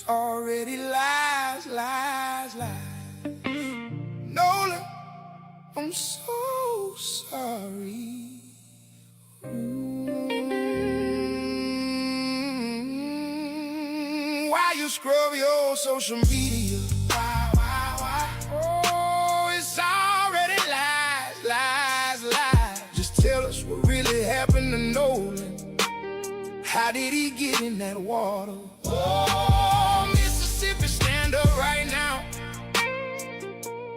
already lies, lies, lies. Nolan, I'm so sorry. Why you scrub your social media? Why? Oh, it's already lies, lies, lies. Just tell us what really happened to Nolan. How did he get in that water? Oh, Mississippi, stand up right now.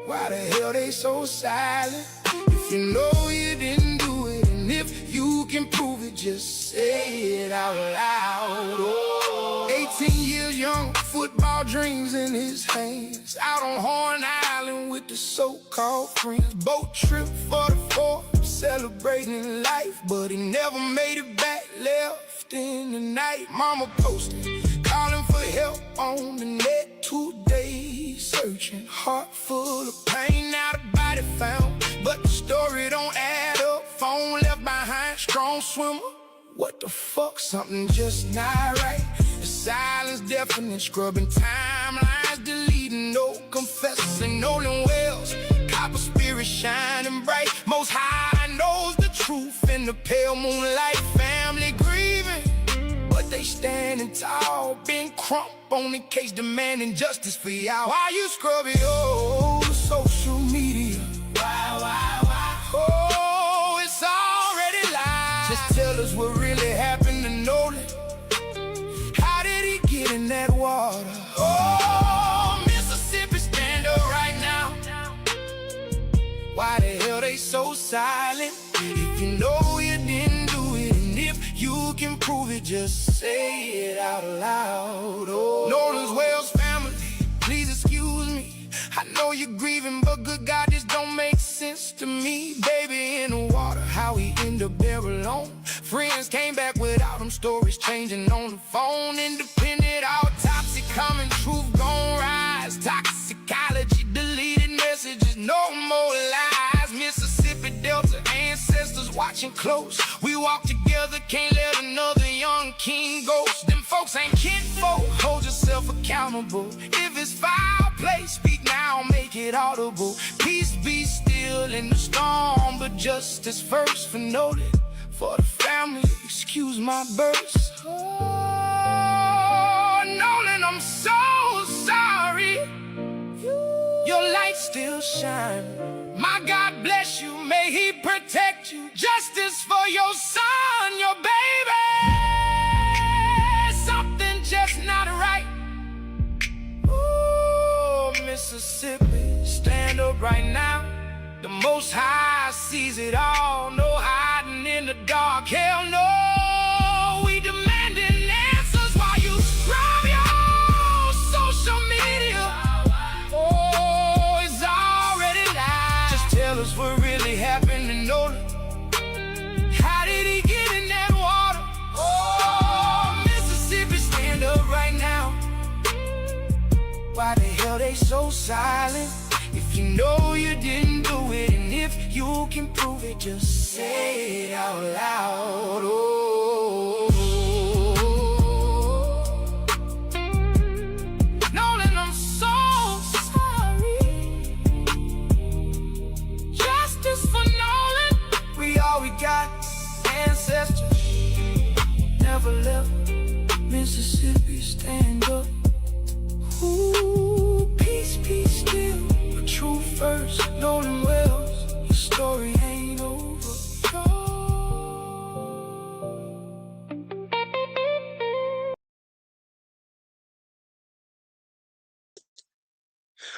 Why the hell they so silent? If you know you didn't do it, and if you can prove it, just say it out loud. Oh, 18 years young, football dreams in his hands, out on Horn Island with the so-called friends. Boat trip for the 4th, celebrating life, but he never made it back, left in the night. Mama posted, calling for help on the net today, searching, heart full of pain, now the body found, but the story don't add up. Phone left behind, strong swimmer. What the fuck, something just not right. The silence deafening, scrubbing timelines, deleting, no confessing. Nolan Wells, copper spirit shining bright. Most High knows the truth in the pale moonlight. Family grieving, but they standing tall. Been crump on the case, demanding justice for y'all. Why you scrub your social media? Why? Oh, it's already lies. Just tell us what really happened to Nolan. How did he get in that water? Oh, Mississippi, stand up right now. Why the hell they so silent? If you know you didn't do it, and if you can prove it, just say it out loud. Oh, Nolan's Wells family, please excuse me. I know you're grieving, but good God, this don't make sense to me. Baby in the water, how he end up there alone. Friends came back without him, stories changing on the phone. Independent autopsy coming, truth gon' rise. Toxicology, deleted messages, no more lies. Mississippi Delta ancestors watching close. We walk together, can't let another young king ghost. Them folks ain't kinfolk, hold yourself accountable. If it's foul play, speak now, make it audible. Peace be still in the storm, but justice first for Nolan. For the family, excuse my burst. Oh, Nolan, I'm so sorry. Your light still shines. My God bless you, may he protect you. Justice for your son, your baby. Something just not right. Oh, Mississippi, stand up right now. The Most High sees it all, no hiding in the dark. Hell no, we demanding answers while you scrub your social media. Oh, it's already lies. Just tell us what really happened to Nolan. How did he get in that water? Oh, Mississippi, stand up right now. Why the hell they so silent? If you know you didn't do it, and if you can prove it, just say it out loud. Oh, Nolan, I'm so sorry. Justice for Nolan. We all we got, ancestors never left. Mississippi, stand up. Ooh, peace, peace still. Truth first, Nolan Wells, your story ain't over.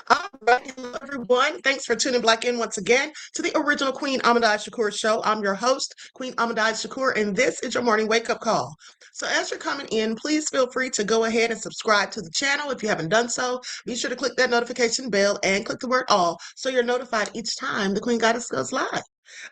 All right, hello everyone. Thanks for tuning back in once again to the original Queen Ahmadiyyah Shakur show. I'm your host, Queen Ahmadiyyah Shakur, and this is your morning wake-up call. So as you're coming in, please feel free to go ahead and subscribe to the channel if you haven't done so. Be sure to click that notification bell and click the word all so you're notified each time the Queen Goddess goes live.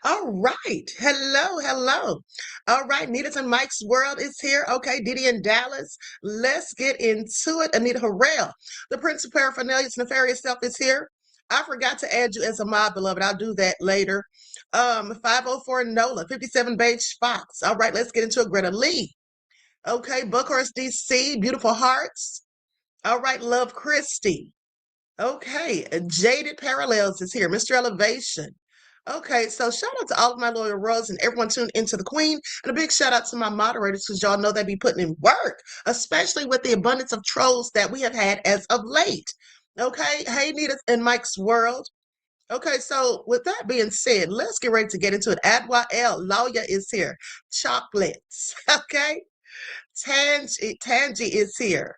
All right. Hello. All right. Nita's and Mike's world is here. Okay. Diddy in Dallas. Let's get into it. Anita Harrell, the Prince of Paraphernalia's nefarious self, is here. I forgot to add you as a mod, beloved. I'll do that later. 504 Nola, 57 Beige Fox. All right. Let's get into it. Greta Lee. Okay. Buckhorst, DC. Beautiful Hearts. All right, Love Christie. Okay, Jaded Parallels is here. Mr. Elevation. Okay, so shout out to all of my loyal royals and everyone tuned into the Queen. And a big shout out to my moderators because y'all know they be putting in work, especially with the abundance of trolls that we have had as of late. Okay, hey, Nita and Mike's World. Okay, so with that being said, let's get ready to get into it. Adwa L. Lawyer is here. Chocolates. Okay, Tangi is here.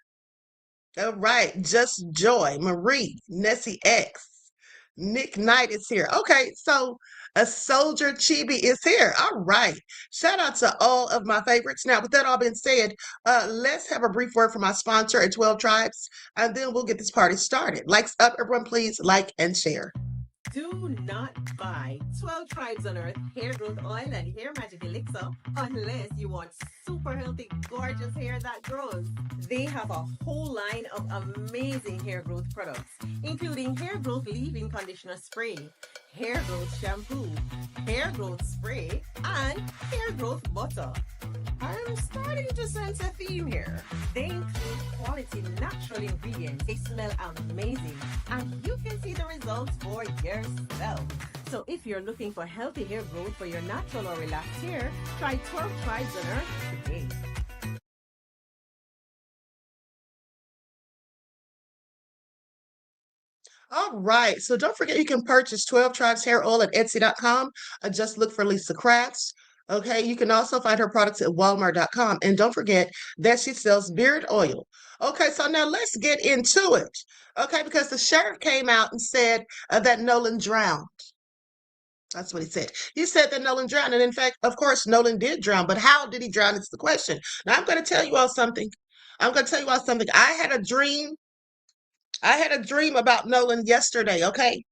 All right, Just Joy, Marie, Nessie X, Nick Knight is here. Okay, so a soldier Chibi is here. All right. Shout out to all of my favorites. Now, with that all being said, let's have a brief word from my sponsor at 12 Tribes, and then we'll get this party started. Likes up, everyone, please like and share. Do not buy 12 Tribes on Earth hair growth oil and hair magic elixir unless you want super healthy, gorgeous hair that grows. They have a whole line of amazing hair growth products, including hair growth leave-in conditioner spray, hair growth shampoo, hair growth spray, and hair growth butter. I'm starting to sense a theme here. They include quality natural ingredients. They smell amazing, and you can see the results for yourself. So if you're looking for healthy hair growth for your natural or relaxed hair, try 12 Tribes on Earth today. All right. So don't forget you can purchase 12 Tribes Hair Oil at Etsy.com. Just look for Lisa Crafts. Okay. You can also find her products at Walmart.com. And don't forget that she sells beard oil. Okay. So now let's get into it. Okay. Because the sheriff came out and said that Nolan drowned. That's what he said. He said that Nolan drowned. And in fact, of course, Nolan did drown. But how did he drown? It's the question. Now, I'm going to tell you all something. I had a dream. I had a dream about Nolan yesterday, okay?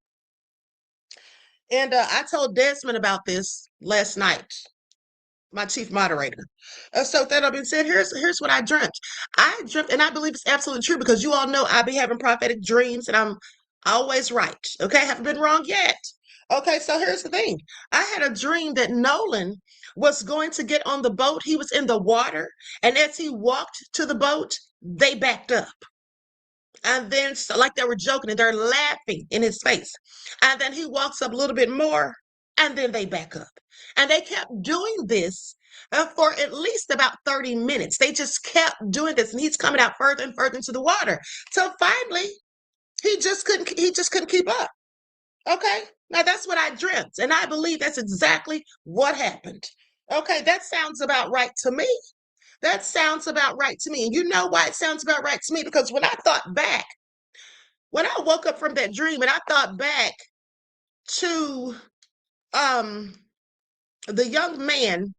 And I told Desmond about this last night, my chief moderator. So with that being said, here's what I dreamt. I dreamt, and I believe it's absolutely true because you all know I be having prophetic dreams, and I'm always right. Okay, haven't been wrong yet. Okay, so here's the thing. I had a dream that Nolan was going to get on the boat. He was in the water, and as he walked to the boat, they backed up. And then, so, like they were joking and they're laughing in his face. And then he walks up a little bit more, and then they back up. And they kept doing this for at least about 30 minutes. They just kept doing this, and he's coming out further and further into the water. So finally, he just couldn't keep up. Okay. Now that's what I dreamt, and I believe that's exactly what happened. Okay, that sounds about right to me. That sounds about right to me. And you know why it sounds about right to me? Because when I woke up from that dream and I thought back to um the young man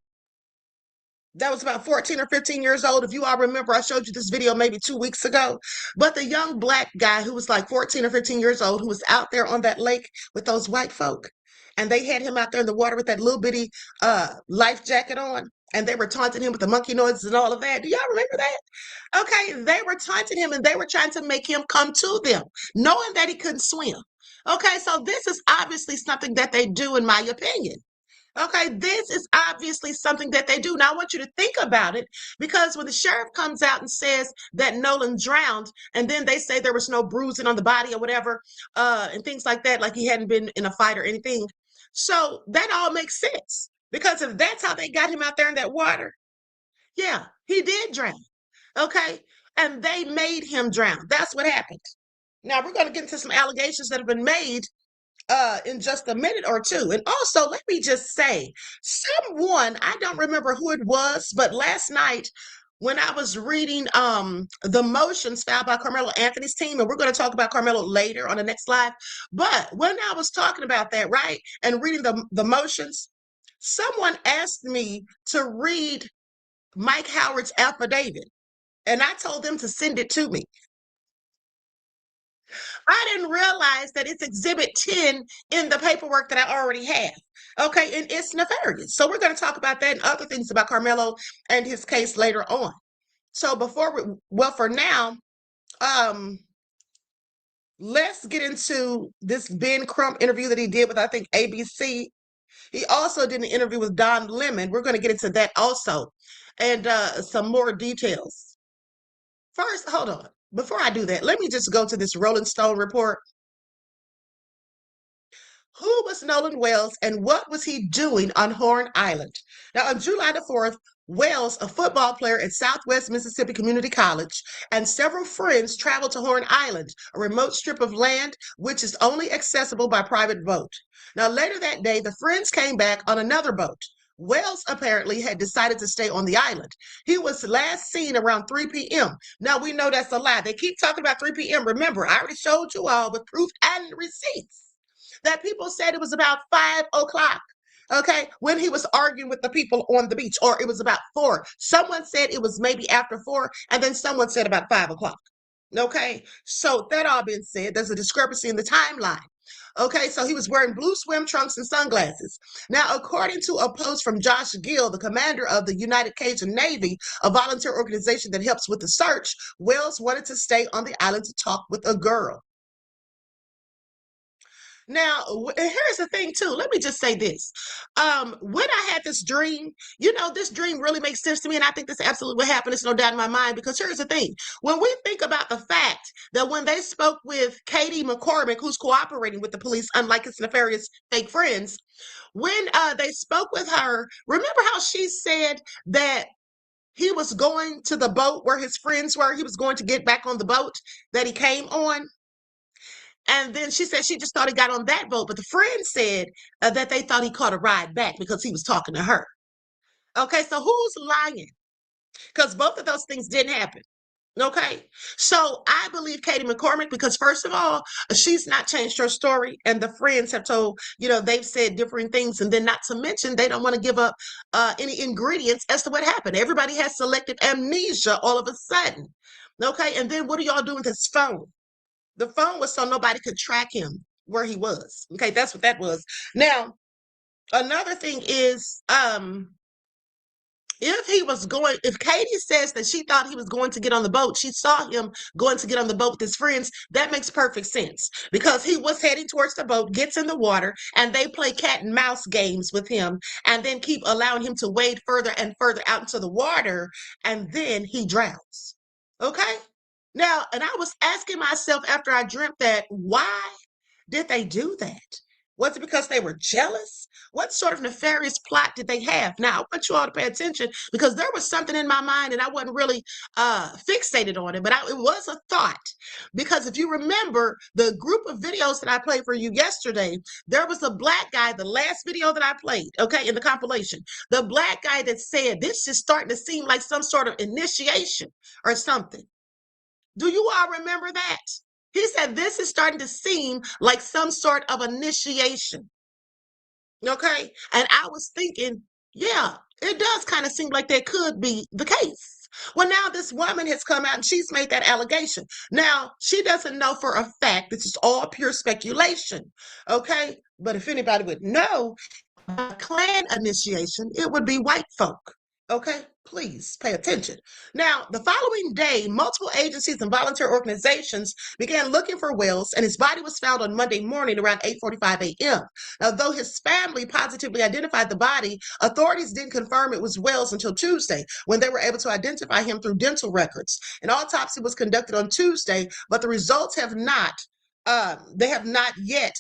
that was about 14 or 15 years old. If you all remember, I showed you this video maybe 2 weeks ago. But the young black guy who was like 14 or 15 years old, who was out there on that lake with those white folk. And they had him out there in the water with that little bitty life jacket on. And they were taunting him with the monkey noises and all of that. Do y'all remember that? Okay, they were taunting him and they were trying to make him come to them, knowing that he couldn't swim. Okay, so this is obviously something that they do, in my opinion. Okay, this is obviously something that they do. Now, I want you to think about it because when the sheriff comes out and says that Nolan drowned, and then they say there was no bruising on the body or whatever, and things like that, like he hadn't been in a fight or anything. So that all makes sense because if that's how they got him out there in that water, yeah, he did drown. Okay, and they made him drown. That's what happened. Now, we're going to get into some allegations that have been made in just a minute or two. And also, let me just say, someone, I don't remember who it was, but last night when I was reading the motions filed by Carmelo Anthony's team, and we're going to talk about Carmelo later on the next live. But when I was talking about that, right, and reading the motions, someone asked me to read Mike Howard's affidavit, and I told them to send it to me. I didn't realize that it's Exhibit 10 in the paperwork that I already have. Okay, and it's nefarious. So we're going to talk about that and other things about Carmelo and his case later on. So for now, let's get into this Ben Crump interview that he did with, I think, ABC. He also did an interview with Don Lemon. We're going to get into that also and some more details. First, hold on. before I do that, let me just go to this Rolling Stone report. Who was Nolan Wells and what was he doing on Horn Island? Now, on July the 4th, Wells, a football player at Southwest Mississippi Community College, and several friends traveled to Horn Island, a remote strip of land which is only accessible by private boat. Now, later that day, the friends came back on another boat. Wells apparently had decided to stay on the island. He was last seen around 3 p.m. Now, we know that's a lie. They keep talking about 3 p.m. Remember, I already showed you all with proof and receipts that people said it was about 5 o'clock. Okay, when he was arguing with the people on the beach, or it was about 4. Someone said it was maybe after 4, and then someone said about 5 o'clock. Okay, so that all being said, there's a discrepancy in the timeline. Okay, so he was wearing blue swim trunks and sunglasses. Now, according to a post from Josh Gill, the commander of the United Cajun Navy, a volunteer organization that helps with the search, Wells wanted to stay on the island to talk with a girl. Now, here's the thing too. Let me just say this. When I had this dream, this dream really makes sense to me, and I think this absolutely what happened. There's no doubt in my mind, because here's the thing. When we think about the fact that when they spoke with Katie McCormick, who's cooperating with the police, unlike his nefarious fake friends, when they spoke with her, remember how she said that he was going to the boat where his friends were? He was going to get back on the boat that he came on. And then she said she just thought he got on that boat, but the friend said that they thought he caught a ride back because he was talking to her. Okay, so who's lying? Because both of those things didn't happen. Okay, so I believe Katie McCormick because, first of all, she's not changed her story, and the friends have told, they've said different things, and then not to mention, they don't want to give up any ingredients as to what happened. Everybody has selective amnesia all of a sudden. Okay, and then what do y'all do with his phone? The phone was so nobody could track him where he was. Okay, that's what that was. Now, another thing is, if Katie says that she thought he was going to get on the boat, she saw him going to get on the boat with his friends, that makes perfect sense because he was heading towards the boat, gets in the water, and they play cat and mouse games with him and then keep allowing him to wade further and further out into the water, and then he drowns. Okay? Now, and I was asking myself after I dreamt that, why did they do that? Was it because they were jealous? What sort of nefarious plot did they have? Now, I want you all to pay attention because there was something in my mind and I wasn't really fixated on it, but it was a thought. Because if you remember the group of videos that I played for you yesterday, there was a black guy, the last video that I played, okay, in the compilation, the black guy that said, this is starting to seem like some sort of initiation or something. Do you all remember that? He said, this is starting to seem like some sort of initiation. Okay. And I was thinking, yeah, it does kind of seem like that could be the case. Well, now this woman has come out and she's made that allegation. Now, she doesn't know for a fact. This is all pure speculation. Okay. But if anybody would know, a Klan initiation, it would be white folk. Okay, please pay attention. Now, the following day, multiple agencies and volunteer organizations began looking for Wells, and his body was found on Monday morning around 8:45 a.m. Now, though his family positively identified the body, authorities didn't confirm it was Wells until Tuesday, when they were able to identify him through dental records. An autopsy was conducted on Tuesday, but the results have not yet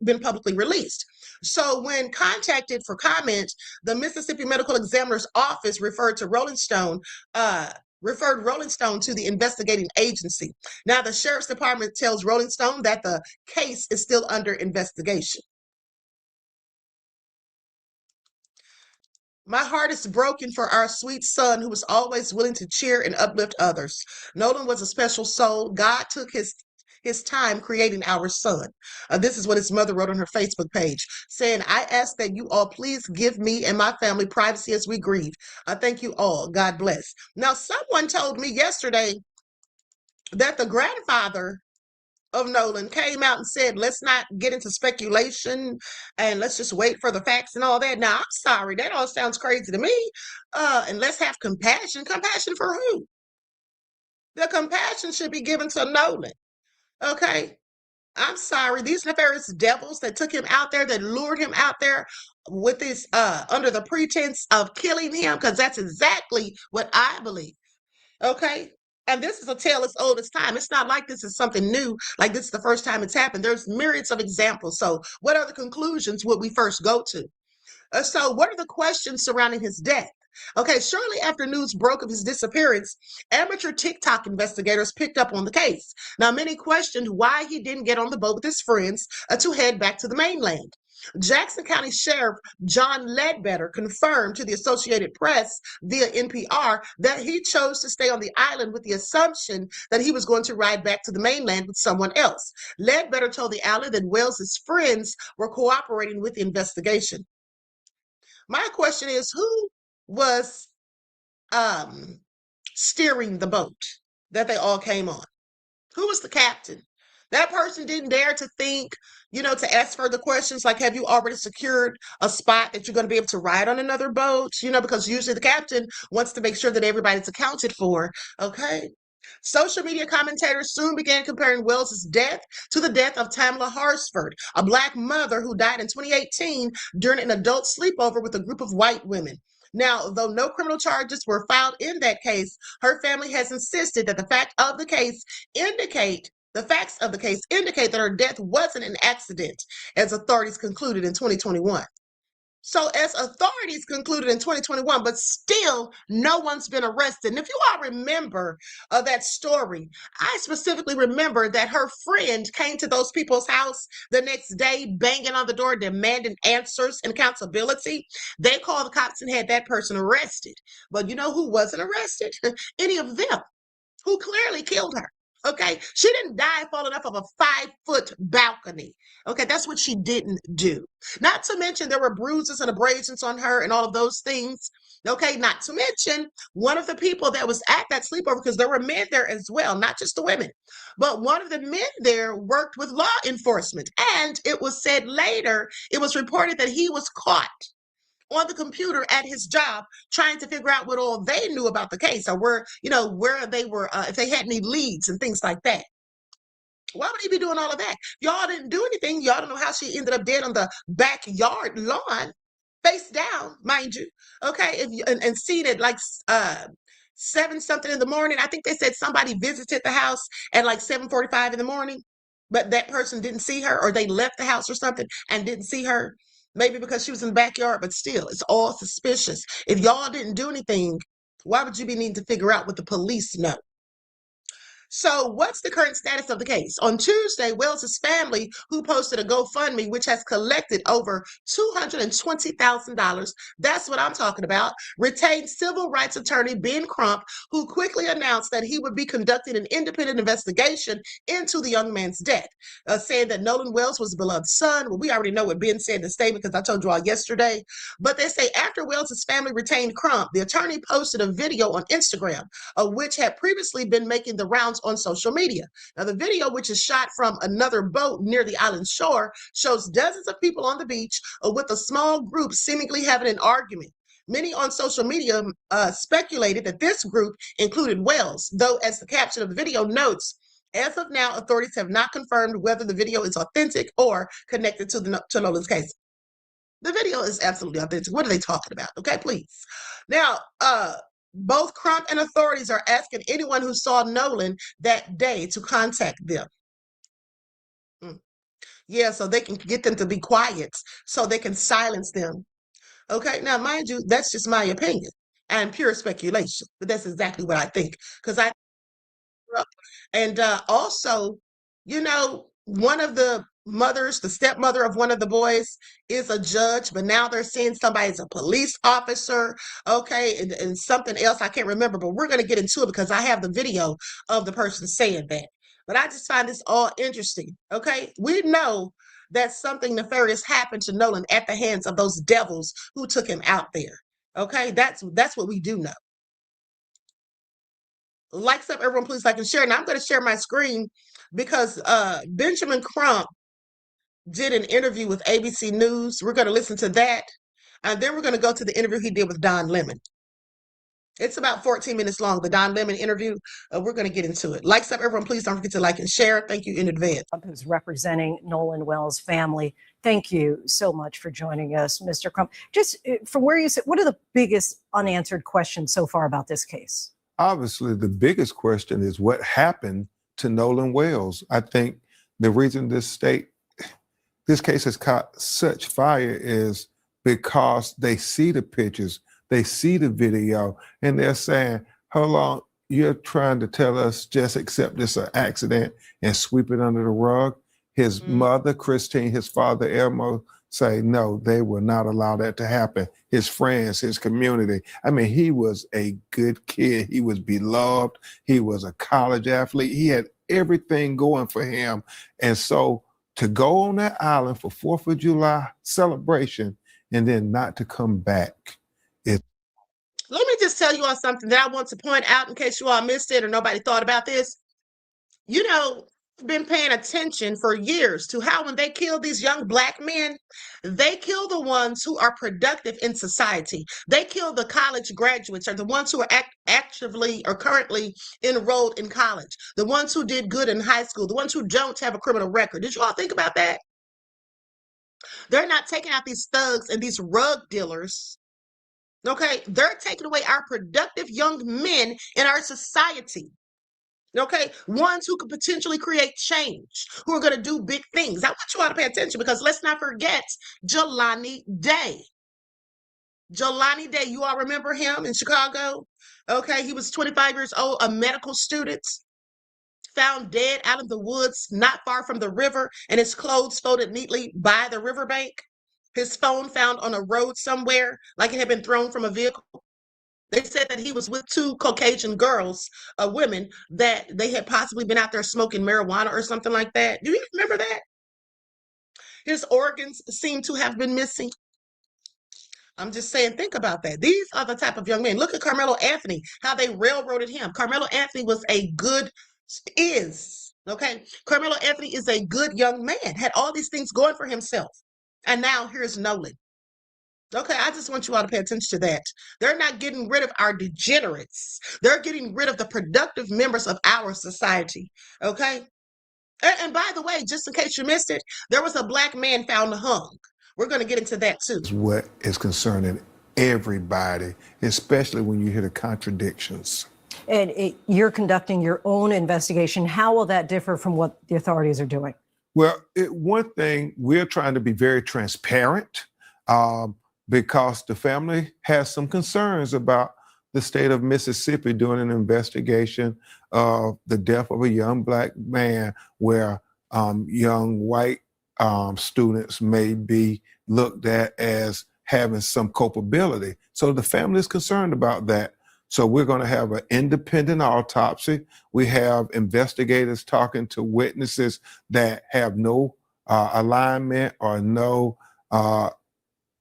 been publicly released. So when contacted for comment, the Mississippi Medical Examiner's Office referred Rolling Stone to the investigating agency. Now, the Sheriff's Department tells Rolling Stone that the case is still under investigation. My heart is broken for our sweet son who was always willing to cheer and uplift others. Nolan was a special soul. God took his time creating our son. This is what his mother wrote on her Facebook page, saying, I ask that you all please give me and my family privacy as we grieve. I thank you all. God bless. Now, someone told me yesterday that the grandfather of Nolan came out and said, let's not get into speculation and let's just wait for the facts and all that. Now, I'm sorry. That all sounds crazy to me. And let's have compassion. Compassion for who? The compassion should be given to Nolan. Okay. I'm sorry. These nefarious devils that took him out there, that lured him out there with this, under the pretense of killing him, because that's exactly what I believe. Okay. And this is a tale as old as time. It's not like this is something new, like this is the first time it's happened. There's myriads of examples. So what other conclusions would we first go to? So what are the questions surrounding his death? Okay, shortly after news broke of his disappearance, amateur TikTok investigators picked up on the case. Now, many questioned why he didn't get on the boat with his friends to head back to the mainland. Jackson County Sheriff John Ledbetter confirmed to the Associated Press via NPR that he chose to stay on the island with the assumption that he was going to ride back to the mainland with someone else. Ledbetter told the outlet that Wells's friends were cooperating with the investigation. My question is, who was steering the boat that they all came on? Who was the captain? That person didn't dare to think, to ask further questions like, have you already secured a spot that you're going to be able to ride on another boat? Because usually the captain wants to make sure that everybody's accounted for. Okay. Social media commentators soon began comparing Wells's death to the death of Tamla Harsford, a Black mother who died in 2018 during an adult sleepover with a group of white women. Now, though no criminal charges were filed in that case, her family has insisted that the facts of the case indicate that her death wasn't an accident, as authorities concluded in 2021. So as authorities concluded in 2021, but still no one's been arrested. And if you all remember that story, I specifically remember that her friend came to those people's house the next day, banging on the door, demanding answers and accountability. They called the cops and had that person arrested. But you know who wasn't arrested? Any of them, who clearly killed her. Okay, she didn't die falling off of a 5-foot balcony. Okay, that's what she didn't do. Not to mention there were bruises and abrasions on her and all of those things. Okay, not to mention one of the people that was at that sleepover, because there were men there as well, not just the women, but one of the men there worked with law enforcement. And it was said later, it was reported that he was caught on the computer at his job trying to figure out what all they knew about the case, or where they were, if they had any leads and things like that. Why would he be doing all of that? Y'all didn't do anything. Y'all don't know how she ended up dead on the backyard lawn, face down, mind you. Okay, and seen it like 7 something in the morning. I think they said somebody visited the house at like 7:45 in the morning, but that person didn't see her, or they left the house or something and didn't see her. Maybe because she was in the backyard, but still, it's all suspicious. If y'all didn't do anything, why would you be needing to figure out what the police know? So what's the current status of the case? On Tuesday, Wells's family, who posted a GoFundMe, which has collected over $220,000, that's what I'm talking about, retained civil rights attorney Ben Crump, who quickly announced that he would be conducting an independent investigation into the young man's death, saying that Nolan Wells was a beloved son. Well, we already know what Ben said in the statement because I told you all yesterday. But they say after Wells's family retained Crump, the attorney posted a video on Instagram, which had previously been making the rounds on social media. Now, the video, which is shot from another boat near the island shore, shows dozens of people on the beach with a small group seemingly having an argument. Many on social media speculated that this group included Wells, though, as the caption of the video notes, as of now, authorities have not confirmed whether the video is authentic or connected to Nolan's case. The video is absolutely authentic. What are they talking about? Okay, please. Now, both Crump and authorities are asking anyone who saw Nolan that day to contact them. Yeah, so they can get them to be quiet, so they can silence them. Okay, now mind you, that's just my opinion and pure speculation, but that's exactly what I think. Because also, one of the mothers, the stepmother of one of the boys, is a judge, but now they're saying somebody's a police officer, okay, and something else I can't remember, but we're going to get into it because I have the video of the person saying that. But I just find this all interesting, okay? We know that something nefarious happened to Nolan at the hands of those devils who took him out there, okay? That's what we do know. Likes up, everyone, please like and share. Now I'm going to share my screen because Benjamin Crump did an interview with ABC News. We're going to listen to that, and then we're going to go to the interview he did with Don Lemon. It's about 14 minutes long, the Don Lemon interview. We're going to get into it. Likes up, everyone, please don't forget to like and share. Thank you in advance. Who's representing Nolan Wells' family. Thank you so much for joining us, Mr. Crump. Just from where you sit, what are the biggest unanswered questions so far about this case? obviously the biggest question is what happened to Nolan Wells. I think the reason this case has caught such fire is because they see the pictures, they see the video, and they're saying, hold on, you're trying to tell us just accept this an accident and sweep it under the rug? His mother, Christine, his father, Elmo, say, no, they will not allow that to happen. His friends, his community. I mean, he was a good kid. He was beloved. He was a college athlete. He had everything going for him. And so to go on that island for 4th of July celebration and then not to come back. Let me just tell you all something that I want to point out in case you all missed it or nobody thought about this. You know, I've been paying attention for years to how when they kill these young Black men, they kill the ones who are productive in society. They kill the college graduates or the ones who are actively or currently enrolled in college, the ones who did good in high school, the ones who don't have a criminal record. Did you all think about that? They're not taking out these thugs and these rug dealers. Okay, they're taking away our productive young men in our society. Okay, ones who could potentially create change, who are going to do big things. I want you all to pay attention because let's not forget Jelani Day. Jelani Day, you all remember him in Chicago? Okay, he was 25 years old, a medical student, found dead out of the woods not far from the river, and his clothes folded neatly by the riverbank. His phone found on a road somewhere, like it had been thrown from a vehicle. They said that he was with 2 Caucasian girls, women, that they had possibly been out there smoking marijuana or something like that. Do you remember that? His organs seem to have been missing. I'm just saying, think about that. These are the type of young men. Look at Carmelo Anthony, how they railroaded him. Carmelo Anthony okay? Carmelo Anthony is a good young man, had all these things going for himself. And now here's Nolan. Okay, I just want you all to pay attention to that. They're not getting rid of our degenerates. They're getting rid of the productive members of our society. Okay? And by the way, just in case you missed it, there was a Black man found hung. We're going to get into that too. What is concerning everybody, especially when you hear the contradictions. And you're conducting your own investigation. How will that differ from what the authorities are doing? Well, one thing, we're trying to be very transparent because the family has some concerns about the state of Mississippi doing an investigation of the death of a young Black man where young white students may be looked at as having some culpability. So the family is concerned about that. So we're going to have an independent autopsy. We have investigators talking to witnesses that have no alignment or no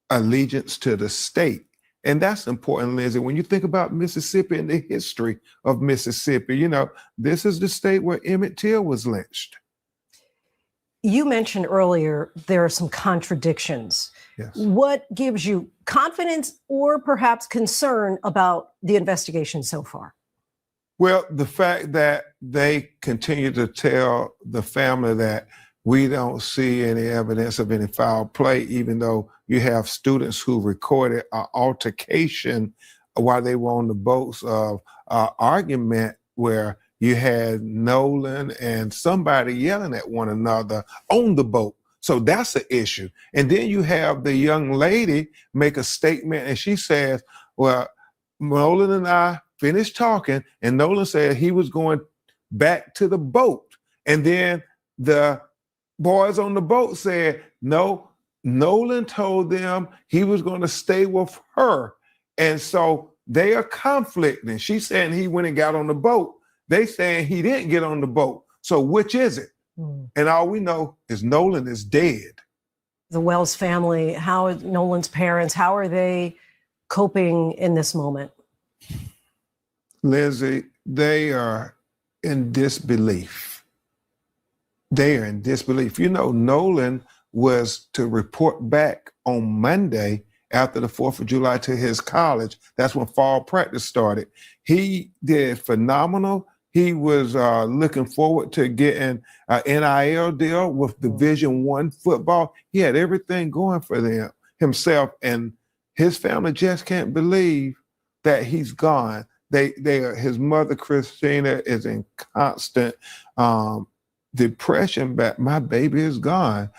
allegiance to the state. And that's important, Lindsay. When you think about Mississippi and the history of Mississippi, you know, this is the state where Emmett Till was lynched. You mentioned earlier there are some contradictions. Yes. What gives you confidence or perhaps concern about the investigation so far? Well, the fact that they continue to tell the family that we don't see any evidence of any foul play, even though you have students who recorded an altercation while they were on the boats of argument where you had Nolan and somebody yelling at one another on the boat. So that's an issue. And then you have the young lady make a statement and she says, well, Nolan and I finished talking and Nolan said he was going back to the boat. And then the boys on the boat said, no, Nolan told them he was going to stay with her. And so they are conflicting. She's saying he went and got on the boat. They saying he didn't get on the boat. So which is it? And all we know is Nolan is dead. The Wells family, how are Nolan's parents, how are they coping in this moment? Lindsay, they are in disbelief. They are in disbelief. You know, Nolan was to report back on Monday after the 4th of July to his college. That's when fall practice started. He did phenomenal. He was looking forward to getting an NIL deal with Division I football. He had everything going for himself, and his family just can't believe that he's gone. his mother, Christina, is in constant depression, but my baby is gone.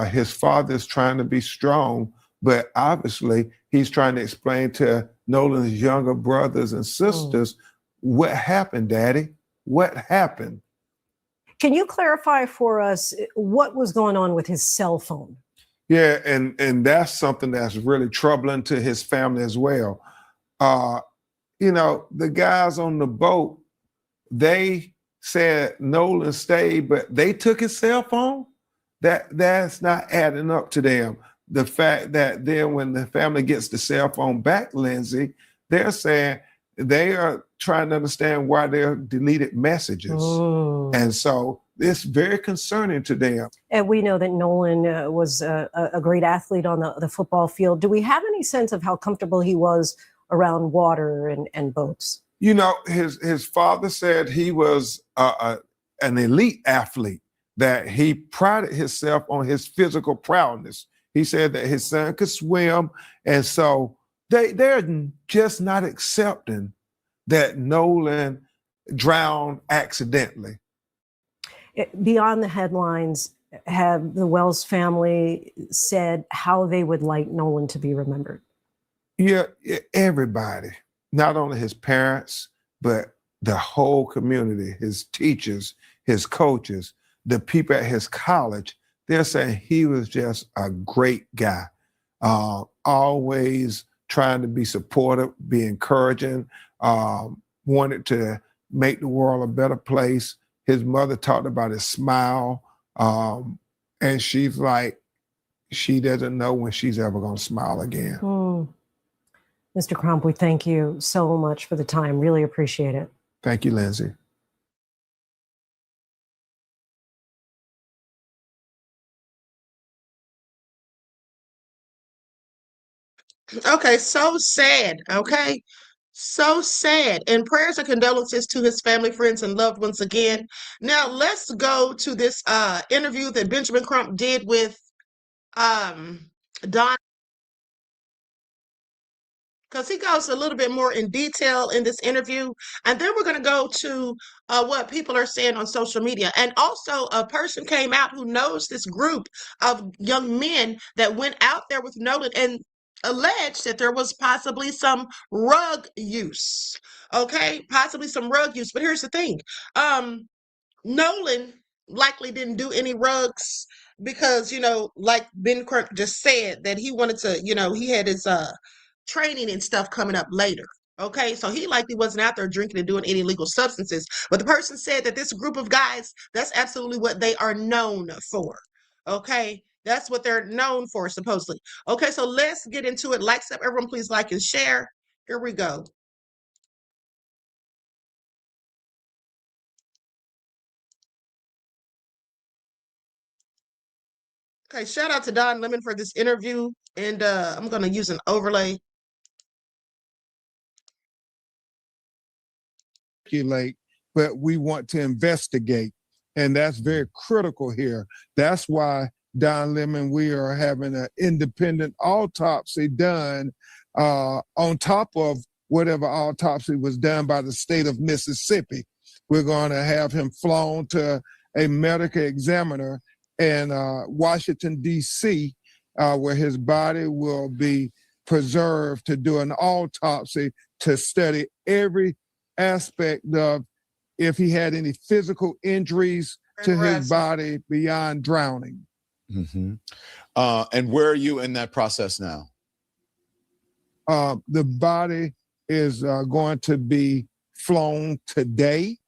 His father's trying to be strong, but obviously he's trying to explain to Nolan's younger brothers and sisters, what happened, Daddy? What happened? Can you clarify for us what was going on with his cell phone? Yeah, and that's something that's really troubling to his family as well. You know, the guys on the boat, they said Nolan stayed, but they took his cell phone. That's not adding up to them. The fact that then when the family gets the cell phone back, Lindsay, they're saying they are trying to understand why they're deleted messages. And so it's very concerning to them. And we know that Nolan was a great athlete on the football field. Do we have any sense of how comfortable he was around water and boats? You know, his father said he was an elite athlete, that he prided himself on his physical prowess. He said that his son could swim. And so they're just not accepting that Nolan drowned accidentally. Beyond the headlines, have the Wells family said how they would like Nolan to be remembered? Yeah, everybody, not only his parents, but the whole community, his teachers, his coaches, the people at his college, they're saying he was just a great guy, always trying to be supportive, be encouraging, wanted to make the world a better place. His mother talked about his smile, and she's like, she doesn't know when she's ever going to smile again. Mr. Crump, we thank you so much for the time. Really appreciate it. Thank you, Lindsay. Okay, so sad. Okay, so sad. And prayers and condolences to his family, friends, and loved ones again. Now let's go to this interview that Benjamin Crump did with Don, because he goes a little bit more in detail in this interview. And then we're going to go to what people are saying on social media. And also, a person came out who knows this group of young men that went out there with Nolan and alleged that there was possibly some rug use. Okay, possibly some rug use. But here's the thing. Nolan likely didn't do any rugs because, like Ben Crump just said, that he wanted to, he had his training and stuff coming up later. Okay, so he likely wasn't out there drinking and doing any illegal substances. But the person said that this group of guys, that's absolutely what they are known for. Okay, that's what they're known for, supposedly. Okay, so let's get into it. Like, up, everyone, please like and share. Here we go. Okay, shout out to Don Lemon for this interview. And I'm going to use an overlay. But we want to investigate. And that's very critical here. That's why, Don Lemon, we are having an independent autopsy done on top of whatever autopsy was done by the state of Mississippi. We're going to have him flown to a medical examiner in Washington, D.C., where his body will be preserved to do an autopsy to study every aspect of if he had any physical injuries to his body beyond drowning. And where are you in that process now? The body is going to be flown today.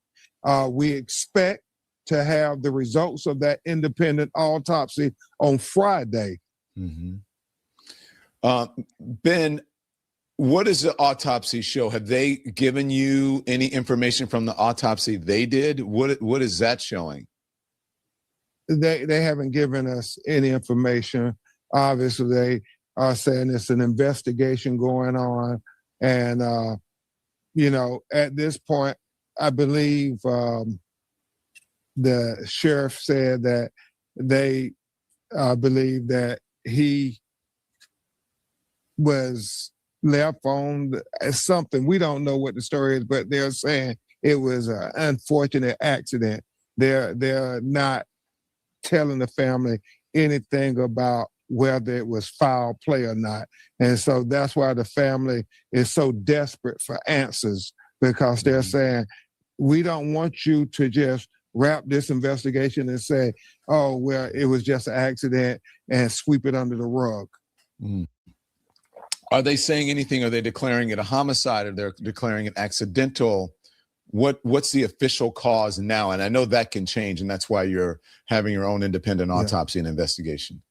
We expect to have the results of that independent autopsy on Friday. Ben, what does the autopsy show? Have they given you any information from the autopsy they did? What is that showing? They haven't given us any information. Obviously, they are saying it's an investigation going on. And, at this point, I believe the sheriff said that they believe that he was left on something. We don't know what the story is, but they're saying it was an unfortunate accident. They're not telling the family anything about whether it was foul play or not. And so that's why the family is so desperate for answers, because they're saying, we don't want you to just wrap this investigation and say, oh, well, it was just an accident and sweep it under the rug. Mm. Are they saying anything? Are they declaring it a homicide, or they're declaring it accidental? What's the official cause now? And I know that can change, and that's why you're having your own independent autopsy and investigation.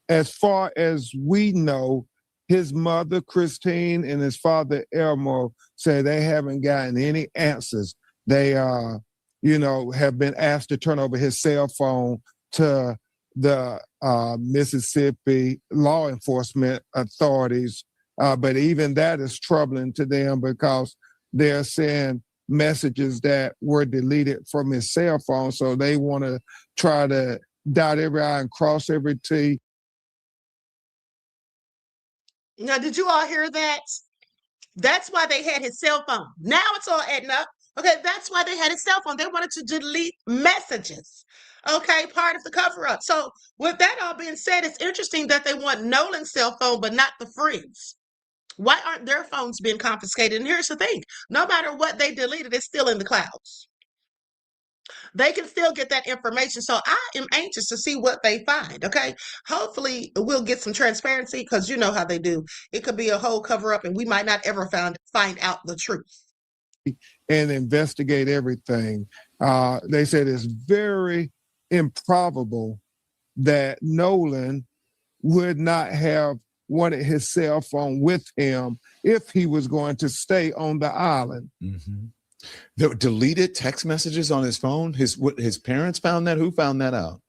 As far as we know, his mother, Christine, and his father, Elmo, say they haven't gotten any answers. They, have been asked to turn over his cell phone to the Mississippi law enforcement authorities. But even that is troubling to them, because they're saying messages that were deleted from his cell phone. So they want to try to dot every I and cross every T. Now, did you all hear that? That's why they had his cell phone. Now it's all adding up. Okay, that's why they had his cell phone. They wanted to delete messages. Okay, part of the cover up. So with that all being said, it's interesting that they want Nolan's cell phone, but not the friends. Why aren't their phones being confiscated? And here's the thing, no matter what they deleted, it's still in the clouds. They can still get that information. So I am anxious to see what they find. Okay. Hopefully we'll get some transparency, because you know how they do. It could be a whole cover up and we might not ever find out the truth. And investigate everything. They said it's very improbable that Nolan would not have wanted his cell phone with him if he was going to stay on the island. Mm-hmm. The deleted text messages on his phone. His parents found that. Who found that out?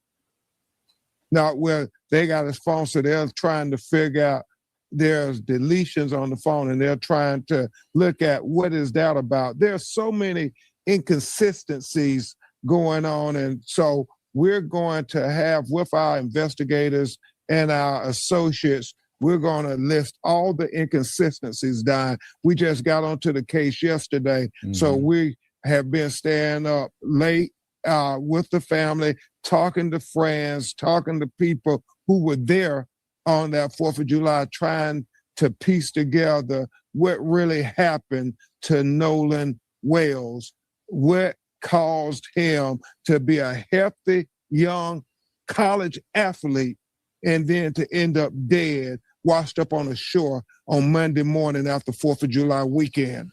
No, well, they got his phone, so they're trying to figure out. There's deletions on the phone, and they're trying to look at what is that about. There's so many inconsistencies going on, and so we're going to have, with our investigators and our associates, we're going to list all the inconsistencies down. We just got onto the case yesterday, so we have been staying up late with the family, talking to friends, talking to people who were there on that 4th of July, trying to piece together what really happened to Nolan Wales, what caused him to be a healthy, young college athlete and then to end up dead, washed up on the shore on Monday morning after 4th of July weekend.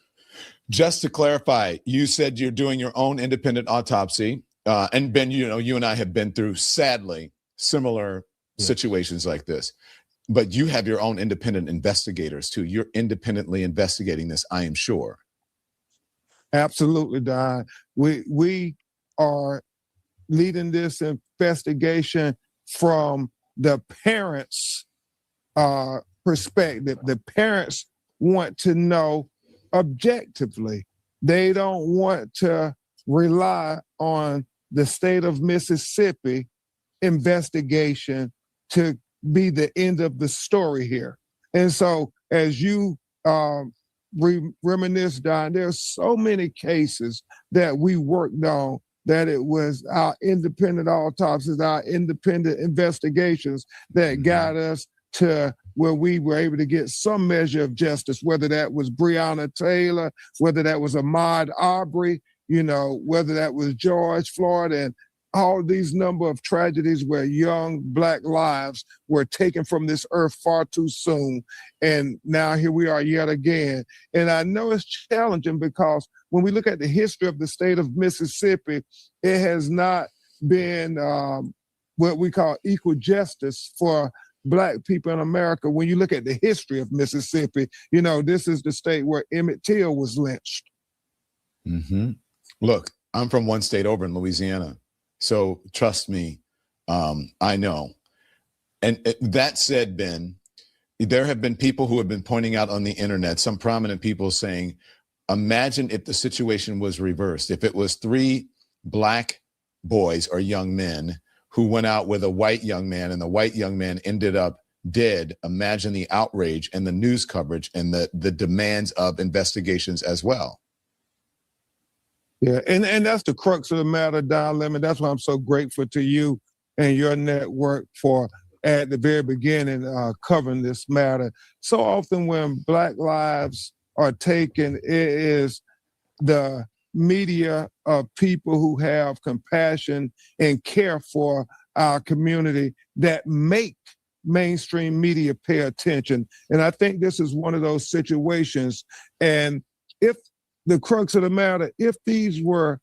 Just to clarify, you said you're doing your own independent autopsy. And Ben, you and I have been through, sadly, similar situations like this. But you have your own independent investigators too. You're independently investigating this, I am sure. Absolutely, Don. We are leading this investigation from the parents' perspective. The parents want to know objectively. They don't want to rely on the state of Mississippi investigation to be the end of the story here. And so as you reminisce, Don, there's so many cases that we worked on that it was our independent autopsies, our independent investigations that got us to where we were able to get some measure of justice, whether that was Breonna Taylor, whether that was Ahmaud Arbery, whether that was George Floyd, and all these number of tragedies where young Black lives were taken from this earth far too soon. And now here we are yet again. And I know it's challenging because when we look at the history of the state of Mississippi, it has not been what we call equal justice for Black people in America. When you look at the history of Mississippi, this is the state where Emmett Till was lynched. Mm-hmm. Look, I'm from one state over in Louisiana. So trust me, I know. And that said, Ben, there have been people who have been pointing out on the internet, some prominent people saying, imagine if the situation was reversed. If it was 3 Black boys or young men who went out with a white young man and the white young man ended up dead, imagine the outrage and the news coverage and the demands of investigations as well. Yeah, and that's the crux of the matter, Don Lemon. That's why I'm so grateful to you and your network for, at the very beginning, covering this matter. So often when Black lives are taken, it is the media of people who have compassion and care for our community that make mainstream media pay attention. And I think this is one of those situations. And if the crux of the matter, if these were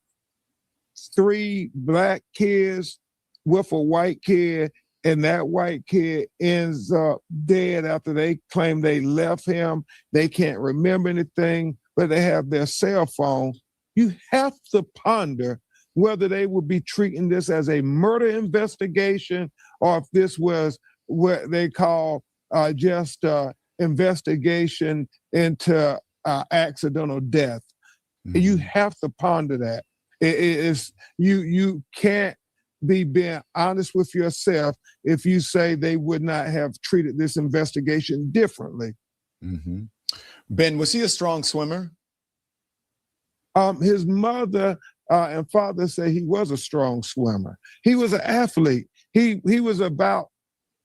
3 Black kids with a white kid, and that white kid ends up dead after they claim they left him, they can't remember anything, but they have their cell phone, you have to ponder whether they would be treating this as a murder investigation or if this was what they call just investigation into accidental death. Mm-hmm. You have to ponder that. You can't be being honest with yourself if you say they would not have treated this investigation differently. Mm-hmm. Ben, was he a strong swimmer? His mother and father say he was a strong swimmer. He was an athlete. He was about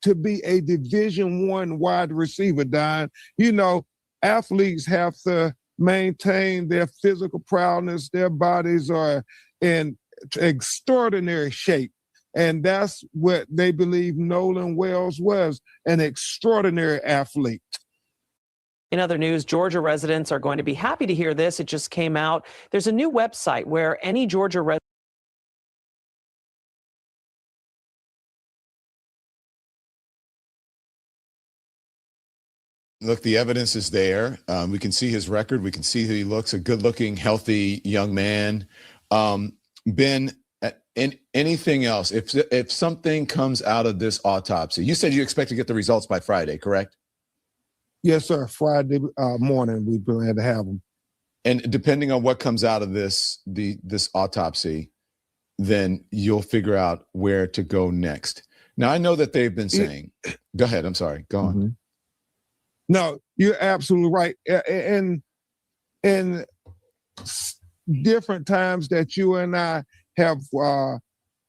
to be a Division I wide receiver, Don. You know, athletes have to maintain their physical prowess. Their bodies are in extraordinary shape. And that's what they believe Nolan Wells was, an extraordinary athlete. In other news, Georgia residents are going to be happy to hear this. It just came out. There's a new website where any Georgia resident Look, the evidence is there. We can see his record. We can see who he looks, a good-looking, healthy young man. Ben, anything else? If something comes out of this autopsy, you said you expect to get the results by Friday, correct? Yes, sir. Friday morning, we plan to have them. And depending on what comes out of this autopsy, then you'll figure out where to go next. Now, I know that they've been saying, go ahead. I'm sorry. Go on. Mm-hmm. No, you're absolutely right. In different times that you and I have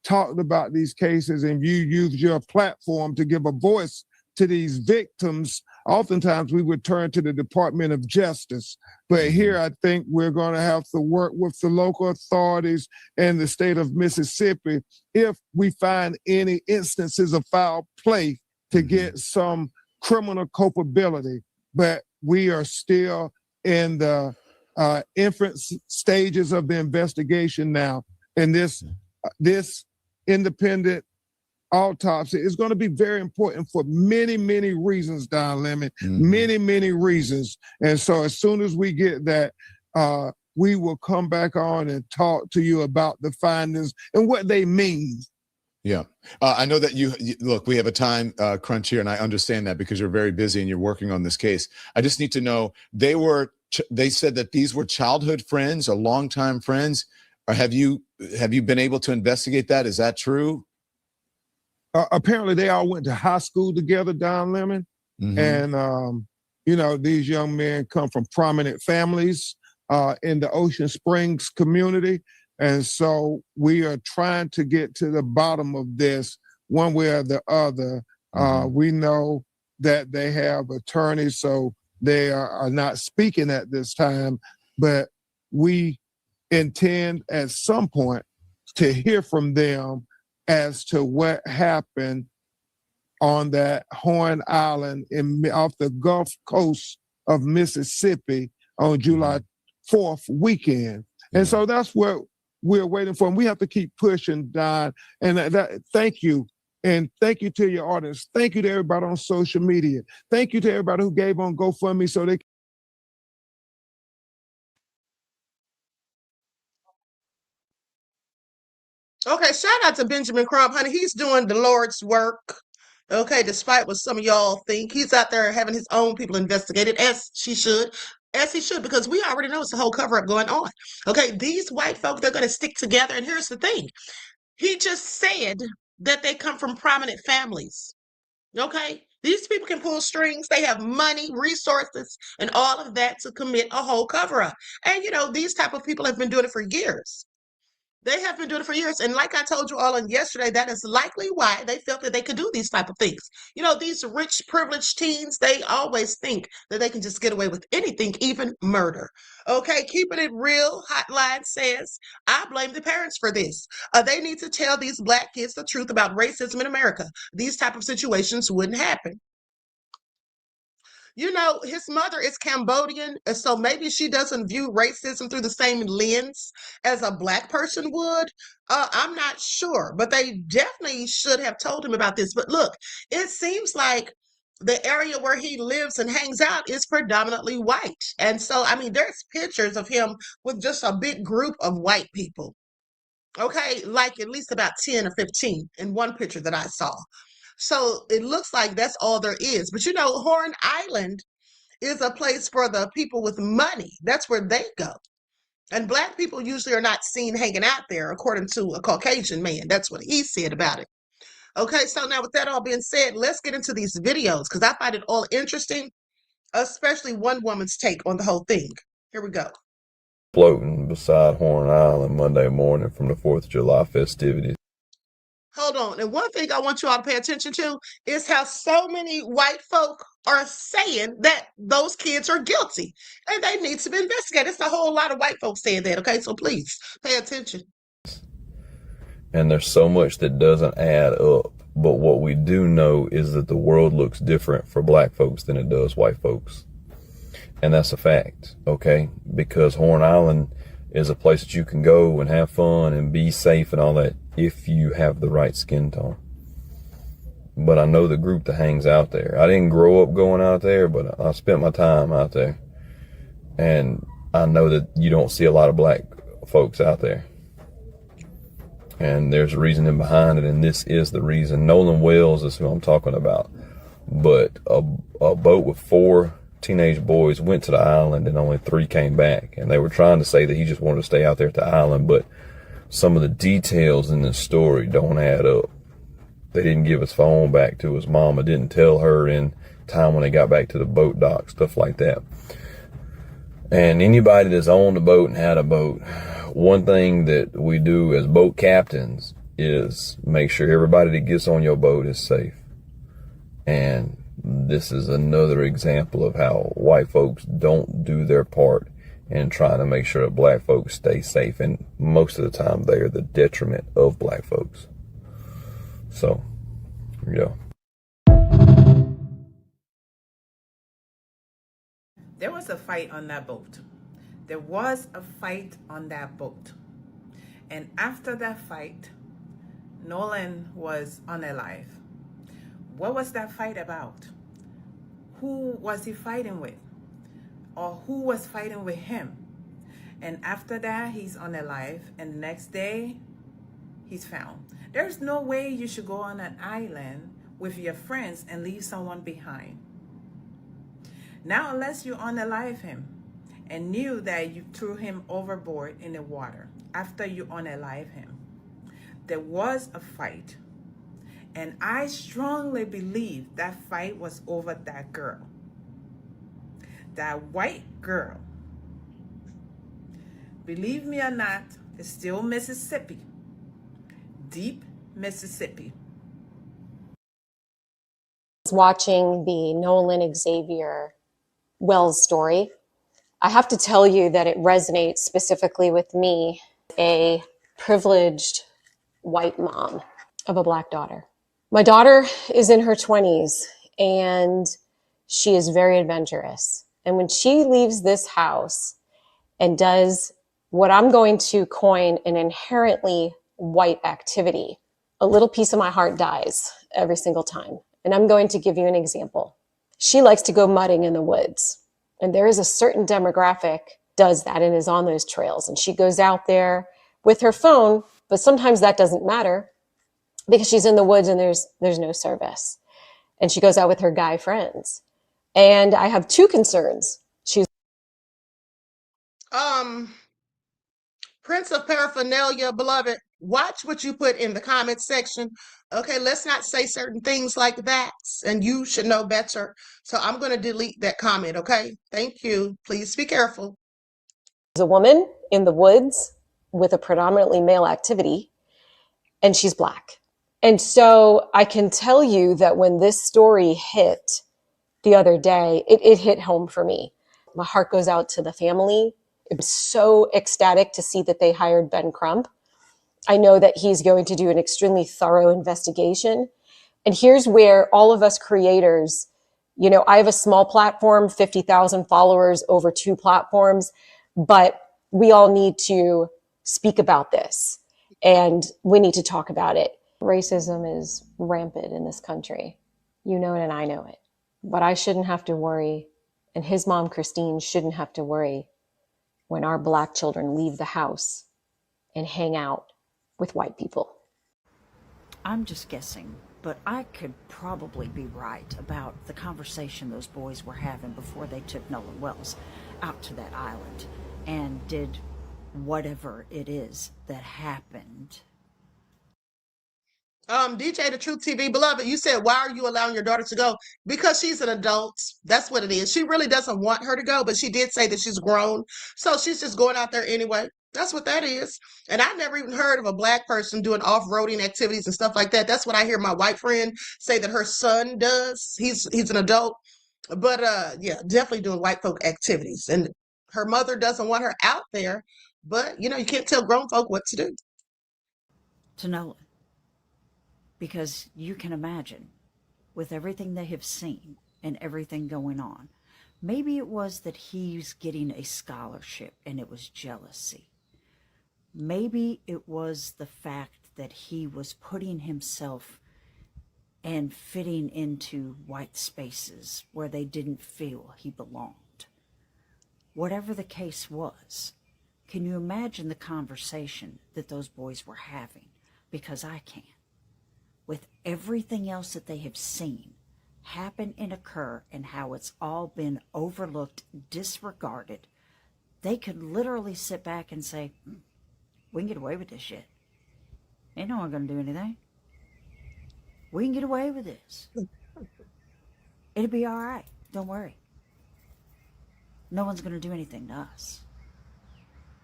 talked about these cases and you use your platform to give a voice to these victims, oftentimes we would turn to the Department of Justice. But here I think we're going to have to work with the local authorities and the state of Mississippi if we find any instances of foul play to get some criminal culpability. But we are still in the infant stages of the investigation now. And this independent autopsy is going to be very important for many, many reasons, Don Lemon, many, many reasons. And so as soon as we get that, we will come back on and talk to you about the findings and what they mean. Yeah. I know that you look, we have a time crunch here, and I understand that because you're very busy and you're working on this case. I just need to know, they said that these were childhood friends or longtime friends. Or have you been able to investigate that? Is that true? Apparently they all went to high school together, Don Lemon. And, you know, these young men come from prominent families in the Ocean Springs community. And so we are trying to get to the bottom of this one way or the other. We know that they have attorneys, so they are not speaking at this time, but we intend at some point to hear from them as to what happened on that Horn Island off the Gulf Coast of Mississippi on July 4th weekend. And so that's what we're waiting for. And we have to keep pushing, Don. And thank you. And thank you to your audience. Thank you to everybody on social media. Thank you to everybody who gave on GoFundMe so they Okay, shout out to Benjamin Crump, honey. He's doing the Lord's work. Okay, despite what some of y'all think, he's out there having his own people investigated, as he should, because we already know it's a whole cover-up going on. Okay, these white folk, they're going to stick together. And here's the thing. He just said that they come from prominent families. Okay, These people can pull strings. They have money, resources, and all of that to commit a whole cover-up. And these type of people have been doing it for years. They have been doing it for years. And like I told you all on yesterday, that is likely why they felt that they could do these type of things. These rich, privileged teens, they always think that they can just get away with anything, even murder. Okay, keeping it real, Hotline says, I blame the parents for this. They need to tell these Black kids the truth about racism in America. These type of situations wouldn't happen. His mother is Cambodian, so maybe she doesn't view racism through the same lens as a Black person would. I'm not sure, but they definitely should have told him about this. But look, it seems like the area where he lives and hangs out is predominantly white. And so, I mean, there's pictures of him with just a big group of white people. Okay, like at least about 10 or 15 in one picture that I saw. So it looks like that's all there is. But Horn Island is a place for the people with money. That's where they go. And Black people usually are not seen hanging out there, according to a Caucasian man. That's what he said about it. Okay, so now with that all being said, let's get into these videos because I find it all interesting, especially one woman's take on the whole thing. Here we go. Floating beside Horn Island Monday morning from the 4th of July festivities. Hold on. And one thing I want you all to pay attention to is how so many white folk are saying that those kids are guilty and they need to be investigated. It's a whole lot of white folks saying that. Okay, so please pay attention. And there's so much that doesn't add up. But what we do know is that the world looks different for Black folks than it does white folks. And that's a fact, okay? Because Horn Island is a place that you can go and have fun and be safe and all that if you have the right skin tone. But I know the group that hangs out there. I didn't grow up going out there, but I spent my time out there. And I know that you don't see a lot of Black folks out there. And there's a reasoning behind it, and this is the reason. Nolan Wells is who I'm talking about. But a boat with 4 teenage boys went to the island and only 3 came back. And they were trying to say that he just wanted to stay out there at the island, but some of the details in this story don't add up. They didn't give his phone back to his mama, didn't tell her in time when they got back to the boat dock, stuff like that. And anybody that's owned a boat and had a boat, one thing that we do as boat captains is make sure everybody that gets on your boat is safe. And this is another example of how white folks don't do their part in trying to make sure that Black folks stay safe. And most of the time, they are the detriment of Black folks. So, yeah. There was a fight on that boat. There was a fight on that boat. And after that fight, Nolan was unalive. What was that fight about? Who was he fighting with? Or who was fighting with him? And after that, he's unalive. And the next day, he's found. There's no way you should go on an island with your friends and leave someone behind. Now, unless you unalive him and knew that you threw him overboard in the water after you unalive him, there was a fight. And I strongly believe that fight was over that girl. That white girl. Believe me or not, it's still Mississippi. Deep Mississippi. Watching the Nolan Xavier Wells story, I have to tell you that it resonates specifically with me, a privileged white mom of a Black daughter. My daughter is in her 20s and she is very adventurous. And when she leaves this house and does what I'm going to coin an inherently white activity, a little piece of my heart dies every single time. And I'm going to give you an example. She likes to go mudding in the woods. And there is a certain demographic does that and is on those trails. And she goes out there with her phone, but sometimes that doesn't matter because she's in the woods and there's no service. And she goes out with her guy friends. And I have 2 concerns. Prince of Paraphernalia, beloved, Watch what you put in the comment section. Okay, let's not say certain things like that, and you should know better. So I'm going to delete that comment, okay? Thank you. Please be careful. There's a woman in the woods with a predominantly male activity, and she's Black. And so I can tell you that when this story hit the other day, it hit home for me. My heart goes out to the family. It was so ecstatic to see that they hired Ben Crump. I know that he's going to do an extremely thorough investigation. And here's where all of us creators, I have a small platform, 50,000 followers over 2 platforms, but we all need to speak about this and we need to talk about it. Racism is rampant in this country. You know it and I know it. But I shouldn't have to worry, and his mom, Christine, shouldn't have to worry when our Black children leave the house and hang out with white people. I'm just guessing, but I could probably be right about the conversation those boys were having before they took Nolan Wells out to that island and did whatever it is that happened. DJ the Truth TV, beloved, you said, why are you allowing your daughter to go? Because she's an adult. That's what it is. She really doesn't want her to go, but she did say that she's grown. So she's just going out there anyway. That's what that is. And I never even heard of a Black person doing off-roading activities and stuff like that. That's what I hear my white friend say that her son does. He's an adult. But yeah, definitely doing white folk activities. And her mother doesn't want her out there. But, you can't tell grown folk what to do. To Nolan. Because you can imagine, with everything they have seen and everything going on, maybe it was that he's getting a scholarship and it was jealousy. Maybe it was the fact that he was putting himself and fitting into white spaces where they didn't feel he belonged. Whatever the case was, can you imagine the conversation that those boys were having? Because I can. With everything else that they have seen happen and occur and how it's all been overlooked, disregarded, they could literally sit back and say, we can get away with this shit. Ain't no one gonna do anything. We can get away with this. It'll be all right. Don't worry. No one's gonna do anything to us.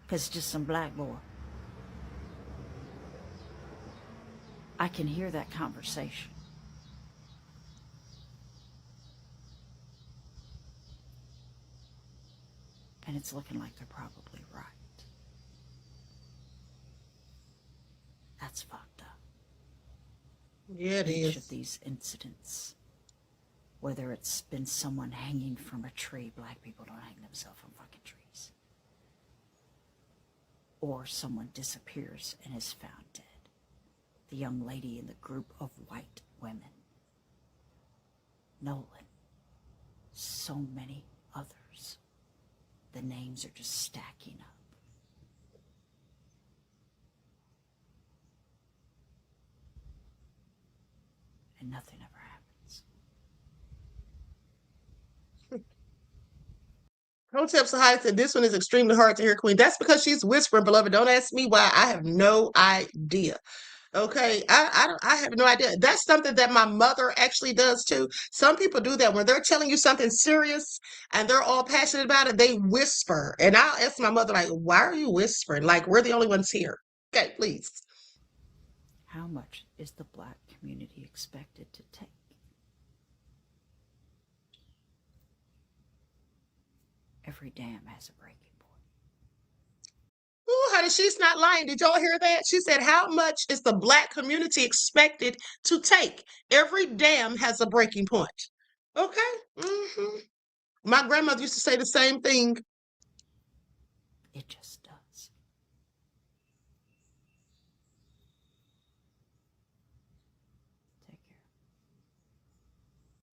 Because it's just some Black boy. I can hear that conversation. And it's looking like they're probably right. That's fucked up. Yeah, it is. Each of these incidents, whether it's been someone hanging from a tree, Black people don't hang themselves from fucking trees, or someone disappears and is found dead. The young lady in the group of white women. Nolan. So many others. The names are just stacking up. And nothing ever happens. Hotep Sahai said this one is extremely hard to hear, Queen. That's because she's whispering, beloved. Don't ask me why. I have no idea. Okay, I have no idea. That's something that my mother actually does too. Some people do that when they're telling you something serious and they're all passionate about it, they whisper. And I'll ask my mother, like, why are you whispering? Like, we're the only ones here. Okay, please. How much is the Black community expected to take? Every dam has a breaking point. Ooh, honey, she's not lying. Did y'all hear that? She said, how much is the Black community expected to take? Every dam has a breaking point. Okay. My grandmother used to say the same thing. It just does. Take care.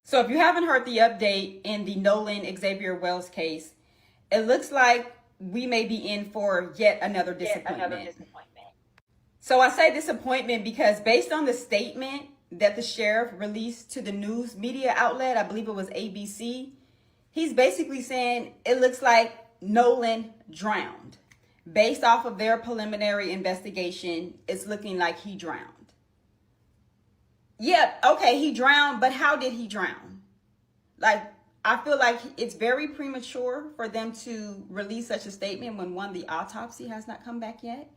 So if you haven't heard the update in the Nolan Xavier Wells case, it looks like we may be in for yet another disappointment. So I say disappointment because based on the statement that the sheriff released to the news media outlet, I believe it was ABC, he's basically saying it looks like Nolan drowned. Based off of their preliminary investigation, it's looking like he drowned. Yeah, okay, he drowned, but how did he drown? Like, I feel like it's very premature for them to release such a statement when, one, the autopsy has not come back yet.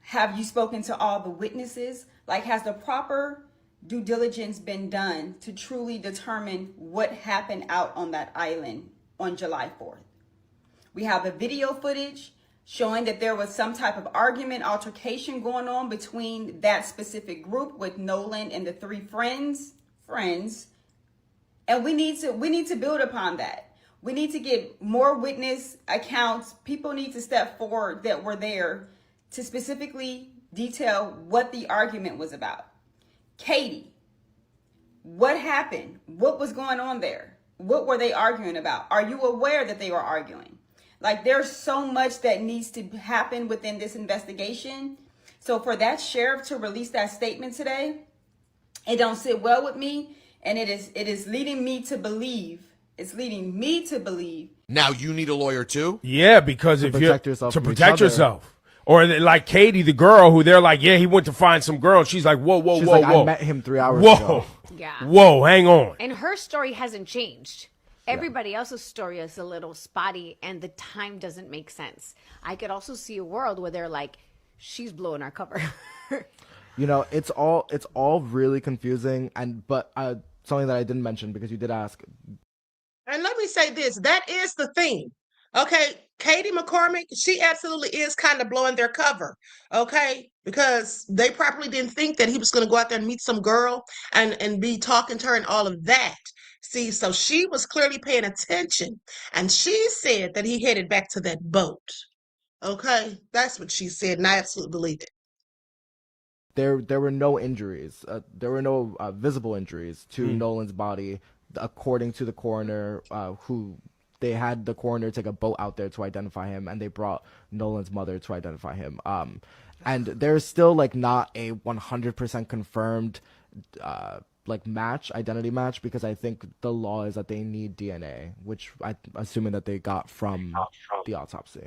Have you spoken to all the witnesses? Like, has the proper due diligence been done to truly determine what happened out on that island on July 4th? We have the video footage showing that there was some type of argument, altercation going on between that specific group with Nolan and the three friends. And we need to build upon that. We need to get more witness accounts. People need to step forward that were there to specifically detail what the argument was about. Katie, what happened? What was going on there? What were they arguing about? Are you aware that they were arguing? Like, there's so much that needs to happen within this investigation. So for that sheriff to release that statement today, it don't sit well with me. And it is leading me to believe. It's leading me to believe. Now you need a lawyer too? Yeah, because if you're yourself to from each protect other. yourself. Or like Katie, the girl who they're like, yeah, he went to find some girl. She's like, whoa, She's like, I met him 3 hours ago. Yeah. Whoa, hang on. And her story hasn't changed. Everybody else's story is a little spotty and the time doesn't make sense. I could also see a world where they're like, she's blowing our cover. You know, it's all really confusing, but something that I didn't mention because you did ask. And let me say this, that is the thing. Okay, Katie McCormick, she absolutely is kind of blowing their cover, okay? Because they probably didn't think that he was going to go out there and meet some girl and be talking to her and all of that. See, so she was clearly paying attention, and she said that he headed back to that boat, okay? That's what she said, and I absolutely believe it. There were no injuries. There were no visible injuries to Nolan's body, according to the coroner, who they had the coroner take a boat out there to identify him, and they brought Nolan's mother to identify him. And there's still like not a 100% confirmed identity match, because I think the law is that they need DNA, which I'm assuming that they got from the autopsy.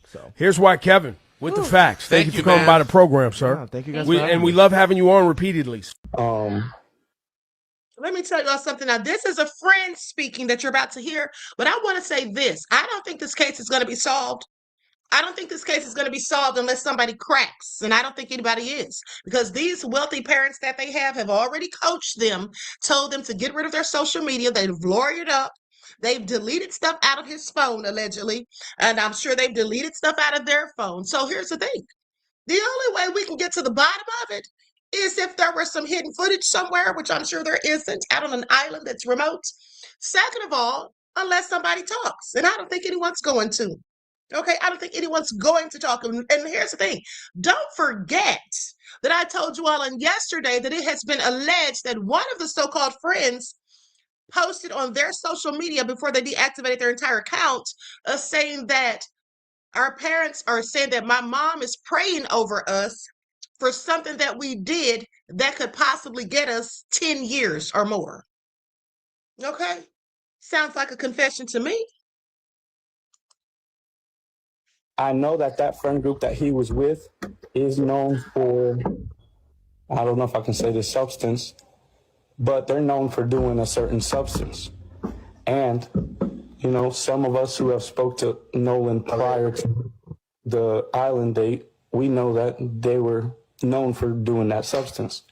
So here's why, Kevin, with the facts. Thank you for coming by the program, sir. Yeah, thank you guys for having and we me. love having you on repeatedly. Let me tell you all something. Now, this is a friend speaking that you're about to hear, but I want to say this. I don't think this case is going to be solved. I don't think this case is going to be solved unless somebody cracks, and I don't think anybody is, because these wealthy parents that they have already coached them, told them to get rid of their social media. They've lawyered up. They've deleted stuff out of his phone, allegedly, and I'm sure they've deleted stuff out of their phone. So here's the thing. The only way we can get to the bottom of it is if there were some hidden footage somewhere, which I'm sure there isn't, out on an island that's remote. Second of all, unless somebody talks, and I don't think anyone's going to. Okay, I don't think anyone's going to talk. And here's the thing. Don't forget that I told you all on yesterday that it has been alleged that one of the so-called friends posted on their social media before they deactivated their entire account, saying that our parents are saying that my mom is praying over us for something that we did that could possibly get us 10 years or more. Okay? Sounds like a confession to me. I know that friend group that he was with is known for, I don't know if I can say this substance, but they're known for doing a certain substance. And, you know, some of us who have spoke to Nolan prior to the island date, we know that they were known for doing that substance.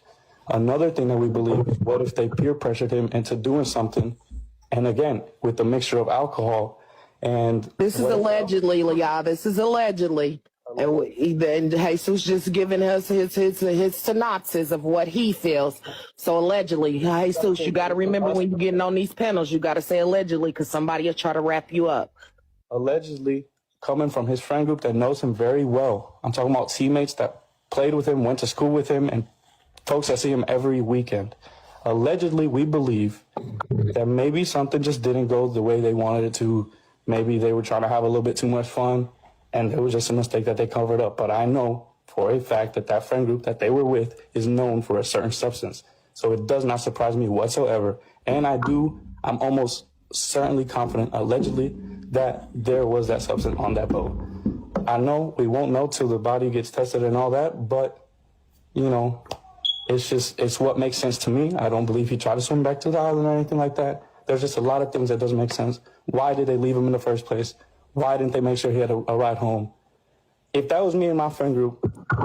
Another thing that we believe is, what if they peer pressured him into doing something, and again, with the mixture of alcohol, and this is allegedly, y'all. This is allegedly. And Jesus just giving us his synopsis of what he feels. So allegedly, Jesus, you got to remember when you're getting on these panels, you got to say allegedly, because somebody will try to wrap you up. Allegedly, coming from his friend group that knows him very well. I'm talking about teammates that played with him, went to school with him, and folks that see him every weekend. Allegedly, we believe that maybe something just didn't go the way they wanted it to. Maybe they were trying to have a little bit too much fun, and it was just a mistake that they covered up. But I know for a fact that that friend group that they were with is known for a certain substance. So it does not surprise me whatsoever. And I'm almost certainly confident, allegedly, that there was that substance on that boat. I know we won't know till the body gets tested and all that, but, you know, it's what makes sense to me. I don't believe he tried to swim back to the island or anything like that. There's just a lot of things that doesn't make sense. Why did they leave him in the first place? Why didn't they make sure he had a ride home? If that was me and my friend group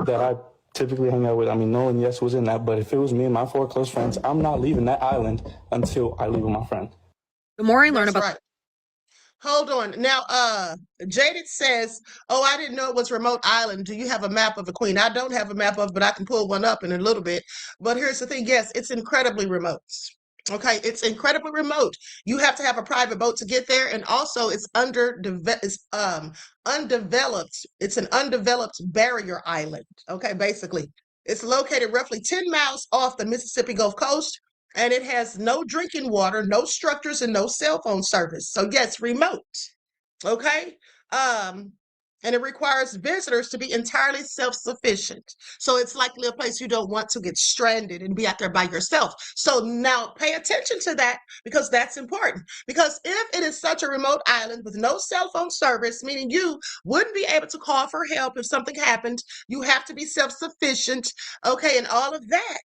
that I typically hang out with, I mean, Nolan, yes, was in that, but if it was me and my 4 close friends, I'm not leaving that island until I leave with my friend. The more I learn That's about right. Hold on. Now, Jaded says, oh, I didn't know it was remote island. Do you have a map of the Queen? I don't have a map of, but I can pull one up in a little bit. But here's the thing. Yes, it's incredibly remote. Okay, it's incredibly remote. You have to have a private boat to get there, and also it's undeveloped. It's an undeveloped barrier island. Okay, basically, it's located roughly 10 miles off the Mississippi Gulf Coast, and it has no drinking water, no structures, and no cell phone service. So yes, remote. Okay. And it requires visitors to be entirely self-sufficient. So it's likely a place you don't want to get stranded and be out there by yourself. So now pay attention to that, because that's important. Because if it is such a remote island with no cell phone service, meaning you wouldn't be able to call for help if something happened, you have to be self-sufficient, okay, and all of that.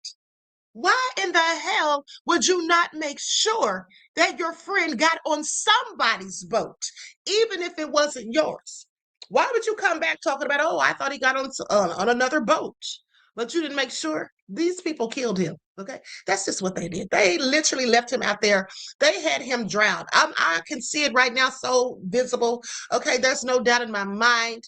Why in the hell would you not make sure that your friend got on somebody's boat, even if it wasn't yours? Why would you come back talking about, oh, I thought he got on another boat, but you didn't make sure? These people killed him. Okay, that's just what they did. They literally left him out there. They had him drowned. I can see it right now, so visible. Okay, there's no doubt in my mind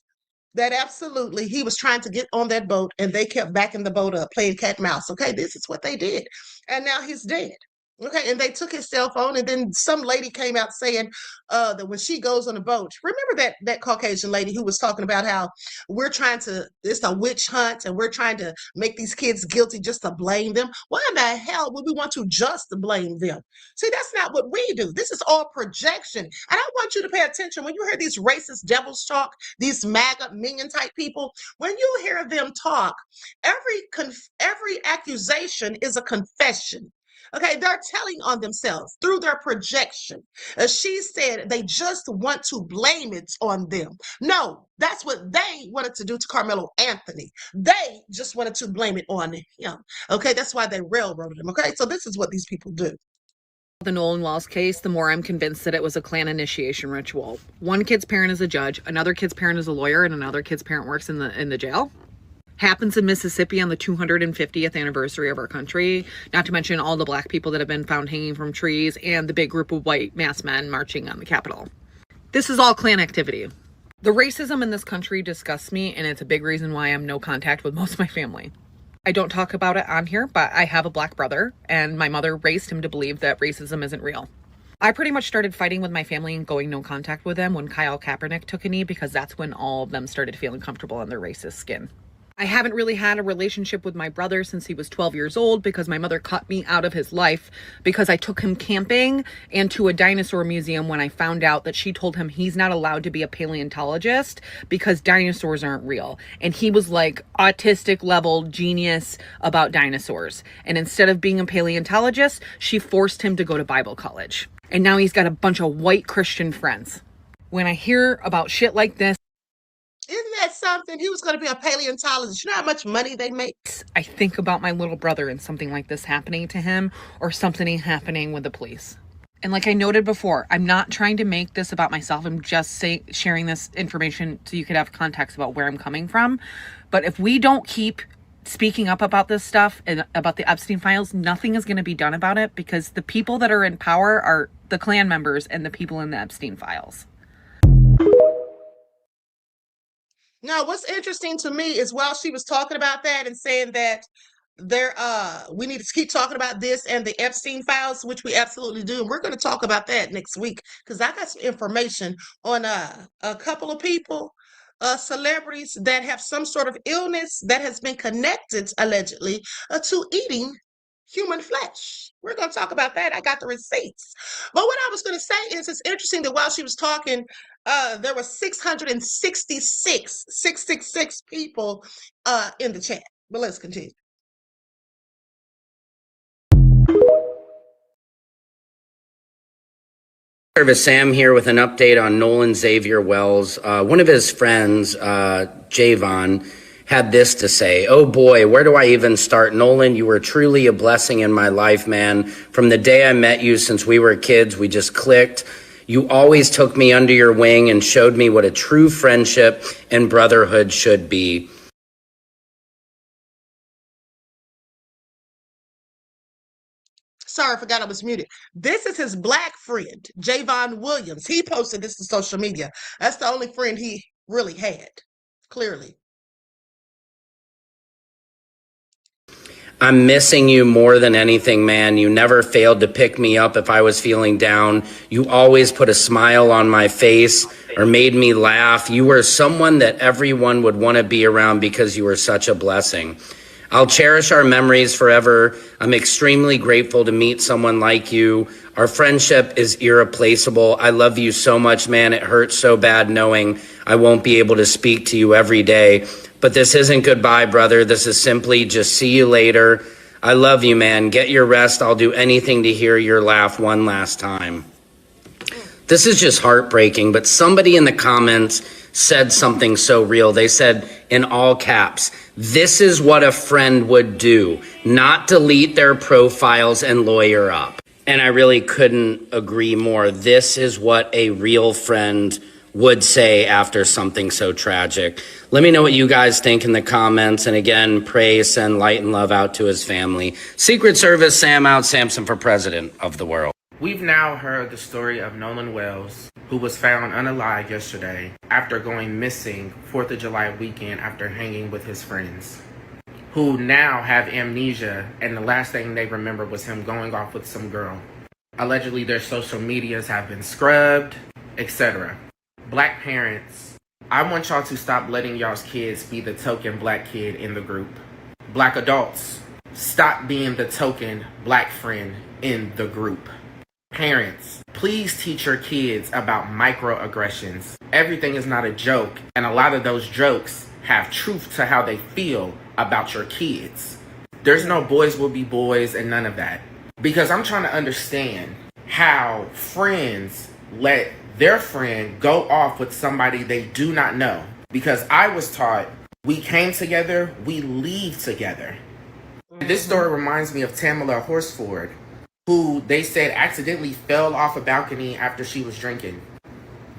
that absolutely he was trying to get on that boat, and they kept backing the boat up, playing cat and mouse. Okay, this is what they did. And now he's dead. Okay, and they took his cell phone, and then some lady came out saying that when she goes on a boat, remember that Caucasian lady who was talking about how it's a witch hunt, and we're trying to make these kids guilty just to blame them. Why in the hell would we want to just blame them? See, that's not what we do. This is all projection. And I want you to pay attention when you hear these racist devils talk, these MAGA minion type people. When you hear them talk, every accusation is a confession. Okay, they're telling on themselves through their projection. As she said, they just want to blame it on them. No, that's what they wanted to do to Carmelo Anthony. They just wanted to blame it on him. Okay, that's why they railroaded him. Okay, so this is what these people do. The Nolan Wells case, the more I'm convinced that it was a Klan initiation ritual. One kid's parent is a judge, another kid's parent is a lawyer, and another kid's parent works in the jail. Happens in Mississippi on the 250th anniversary of our country, not to mention all the black people that have been found hanging from trees and the big group of white masked men marching on the Capitol. This is all Klan activity. The racism in this country disgusts me, and it's a big reason why I'm no contact with most of my family. I don't talk about it on here, but I have a black brother, and my mother raised him to believe that racism isn't real. I pretty much started fighting with my family and going no contact with them when Kyle Kaepernick took a knee, because that's when all of them started feeling comfortable in their racist skin. I haven't really had a relationship with my brother since he was 12 years old, because my mother cut me out of his life because I took him camping and to a dinosaur museum when I found out that she told him he's not allowed to be a paleontologist because dinosaurs aren't real. And he was like autistic level genius about dinosaurs. And instead of being a paleontologist, she forced him to go to Bible college. And now he's got a bunch of white Christian friends. When I hear about shit like this, isn't that something? He was going to be a paleontologist. You know how much money they make? I think about my little brother and something like this happening to him, or something happening with the police. And like I noted before, I'm not trying to make this about myself. I'm just sharing this information so you could have context about where I'm coming from. But if we don't keep speaking up about this stuff and about the Epstein files, nothing is going to be done about it, because the people that are in power are the Klan members and the people in the Epstein files. Now, what's interesting to me is while she was talking about that and saying that we need to keep talking about this and the Epstein files, which we absolutely do, and we're going to talk about that next week, because I got some information on a couple of people, celebrities that have some sort of illness that has been connected allegedly to eating human flesh. We're going to talk about that. I got the receipts. But what I was going to say is, it's interesting that while she was talking, there were 666 people in the chat. But let's continue. Service Sam here with an update on Nolan Xavier Wells. One of his friends, Javon, had this to say. Oh boy, where do I even start? Nolan, you were truly a blessing in my life, man. From the day I met you since we were kids, we just clicked. You always took me under your wing and showed me what a true friendship and brotherhood should be. Sorry, I forgot I was muted. This is his black friend, Javon Williams. He posted this to social media. That's the only friend he really had, clearly. I'm missing you more than anything, man. You never failed to pick me up if I was feeling down. You always put a smile on my face or made me laugh. You were someone that everyone would want to be around because you were such a blessing. I'll cherish our memories forever. I'm extremely grateful to meet someone like you. Our friendship is irreplaceable. I love you so much, man. It hurts so bad knowing I won't be able to speak to you every day. But this isn't goodbye, brother. This is simply just see you later. I love you, man. Get your rest. I'll do anything to hear your laugh one last time. This is just heartbreaking, but somebody in the comments said something so real. They said in all caps, this is what a friend would do, not delete their profiles and lawyer up. And I really couldn't agree more. This is what a real friend would say after something so tragic. Let me know what you guys think in the comments. And again, pray, send light and love out to his family. Secret Service, Sam out, Samson for president of the world. We've now heard the story of Nolan Wells, who was found unalive yesterday after going missing 4th of July weekend after hanging with his friends, who now have amnesia, and the last thing they remember was him going off with some girl. Allegedly, their social medias have been scrubbed, etc. Black parents, I want y'all to stop letting y'all's kids be the token black kid in the group. Black adults, stop being the token black friend in the group. Parents, please teach your kids about microaggressions. Everything is not a joke, and a lot of those jokes have truth to how they feel about your kids. There's no boys will be boys and none of that. Because I'm trying to understand how friends let their friend go off with somebody they do not know. Because I was taught we came together, we leave together. This story reminds me of Tamala Horsford, who they said accidentally fell off a balcony after she was drinking.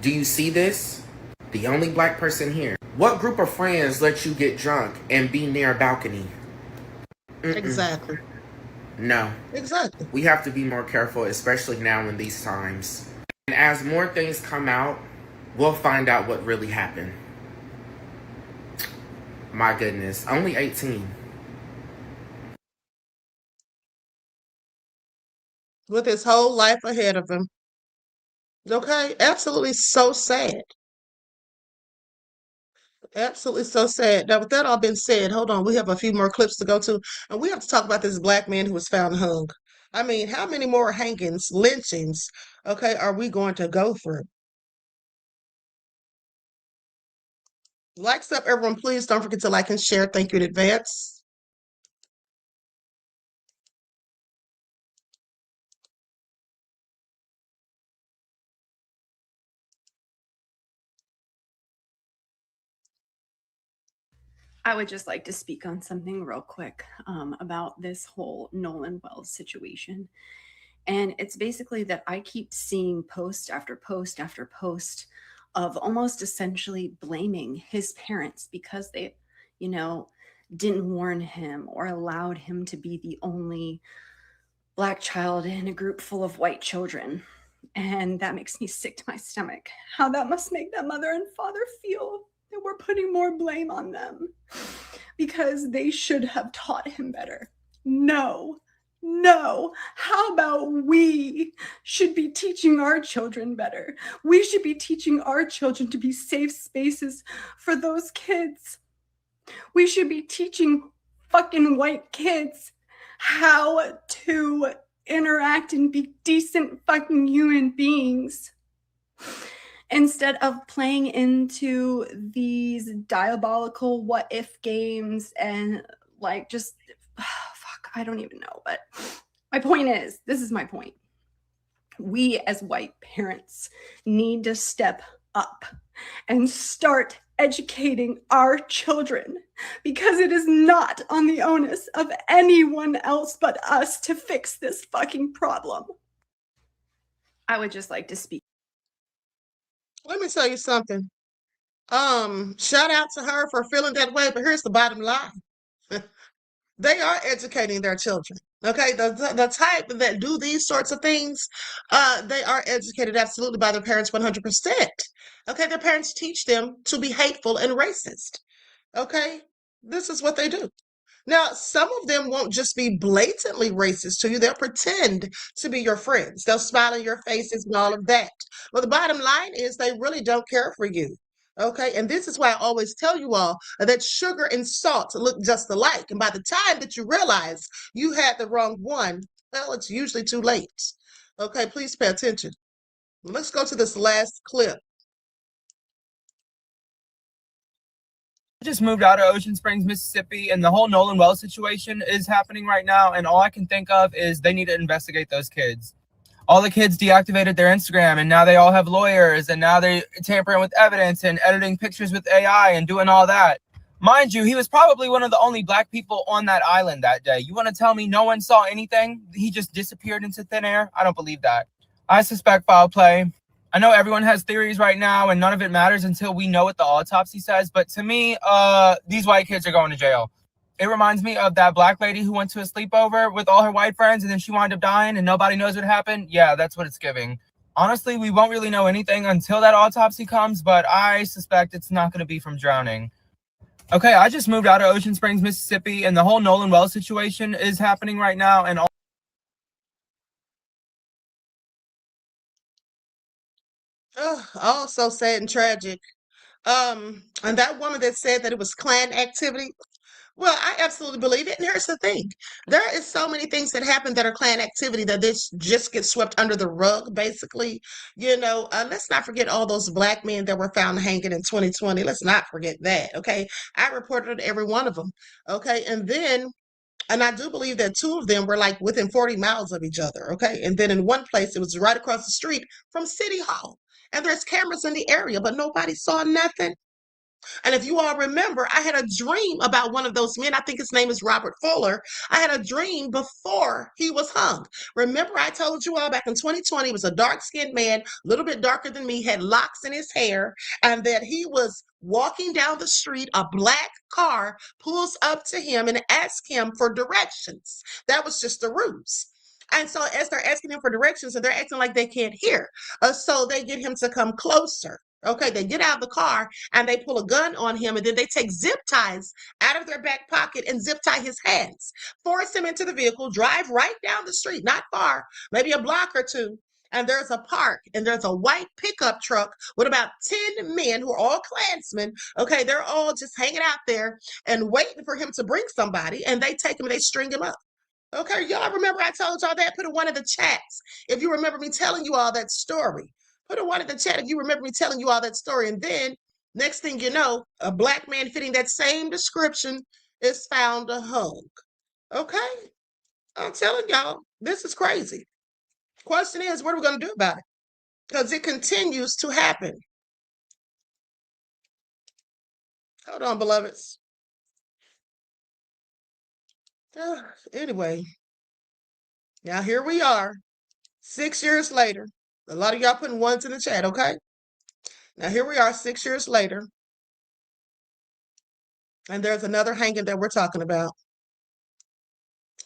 Do you see this? The only black person here. What group of friends let you get drunk and be near a balcony? Exactly. No. Exactly. We have to be more careful, especially now in these times. And as more things come out, we'll find out what really happened. My goodness, only 18. With his whole life ahead of him. Okay? Absolutely so sad. Absolutely so sad. Now, with that all been said, hold on. We have a few more clips to go to, and we have to talk about this black man who was found hung. I mean, how many more hangings, lynchings, okay, are we going to go through? Likes up, everyone. Please don't forget to like and share. Thank you in advance. I would just like to speak on something real quick about this whole Nolan Wells situation. And it's basically that I keep seeing post after post after post of almost essentially blaming his parents because they, you know, didn't warn him or allowed him to be the only black child in a group full of white children. And that makes me sick to my stomach. How that must make that mother and father feel that we're putting more blame on them because they should have taught him better. No. How about we should be teaching our children better? We should be teaching our children to be safe spaces for those kids. We should be teaching fucking white kids how to interact and be decent fucking human beings instead of playing into these diabolical what if games and like just fuck, I don't even know. But my point is, this is my point. We as white parents need to step up and start educating our children, because it is not on the onus of anyone else but us to fix this fucking problem. I would just like to speak. Let me tell you something. Shout out to her for feeling that way, but here's the bottom line. They are educating their children. Okay, the type that do these sorts of things, they are educated absolutely by their parents 100%. Okay, their parents teach them to be hateful and racist. Okay, this is what they do. Now, some of them won't just be blatantly racist to you. They'll pretend to be your friends. They'll smile in your faces and all of that. But the bottom line is they really don't care for you. Okay, and this is why I always tell you all that sugar and salt look just alike. And by the time that you realize you had the wrong one, well, it's usually too late. Okay, please pay attention. Let's go to this last clip. I just moved out of Ocean Springs, Mississippi, and the whole Nolan Wells situation is happening right now. And all I can think of is they need to investigate those kids. All the kids deactivated their Instagram, and now they all have lawyers, and now they're tampering with evidence and editing pictures with AI and doing all that. Mind you, he was probably one of the only black people on that island that day. You want to tell me no one saw anything? He just disappeared into thin air? I don't believe that. I suspect foul play. I know everyone has theories right now, and none of it matters until we know what the autopsy says. But to me, these white kids are going to jail. It reminds me of that black lady who went to a sleepover with all her white friends, and then she wound up dying, and nobody knows what happened. Yeah, that's what it's giving. Honestly, we won't really know anything until that autopsy comes, but I suspect it's not going to be from drowning. Okay, I just moved out of Ocean Springs, Mississippi, and the whole Nolan Wells situation is happening right now, and Oh, so sad and tragic. And that woman that said that it was Klan activity, well, I absolutely believe it. And here's the thing. There is so many things that happen that are Klan activity that this just gets swept under the rug, basically. Let's not forget all those black men that were found hanging in 2020. Let's not forget that, okay? I reported every one of them, okay? And I do believe that two of them were like within 40 miles of each other, okay? And then in one place, it was right across the street from City Hall. And there's cameras in the area, but nobody saw nothing. And if you all remember, I had a dream about one of those men. I think his name is Robert Fuller. I had a dream before he was hung. Remember, I told you all back in 2020, he was a dark-skinned man, a little bit darker than me, had locks in his hair, and that he was walking down the street. A black car pulls up to him and asks him for directions. That was just a ruse. And so as they're asking him for directions, and they're acting like they can't hear, so they get him to come closer. Okay, they get out of the car and they pull a gun on him, and then they take zip ties out of their back pocket and zip tie his hands, force him into the vehicle, drive right down the street, not far, maybe a block or two. And there's a park, and there's a white pickup truck with about 10 men who are all Klansmen. Okay, they're all just hanging out there and waiting for him to bring somebody, and they take him and they string him up. Okay, y'all remember I told y'all that? Put in one of the chats if you remember me telling you all that story. Put in one of the chat if you remember me telling you all that story. And then, next thing you know, a black man fitting that same description is found hung. Okay? I'm telling y'all, this is crazy. Question is, what are we going to do about it? Because it continues to happen. Hold on, beloveds. Anyway, now here we are, 6 years later. A lot of y'all putting ones in the chat, okay? Now here we are 6 years later. And there's another hanging that we're talking about.